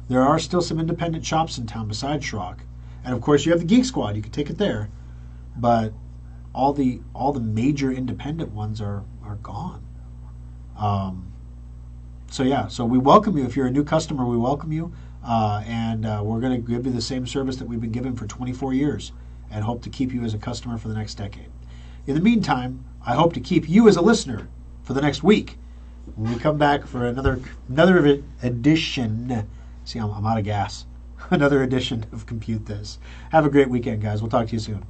There are still some independent shops in town besides Schrock. And of course, you have the Geek Squad. You can take it there. But all the major independent ones are gone. So we welcome you. If you're a new customer, we welcome you, and we're going to give you the same service that we've been giving for 24 years and hope to keep you as a customer for the next decade. In the meantime, I hope to keep you as a listener for the next week when we come back for another edition. See, I'm out of gas. Another edition of Compute This. Have a great weekend, guys. We'll talk to you soon.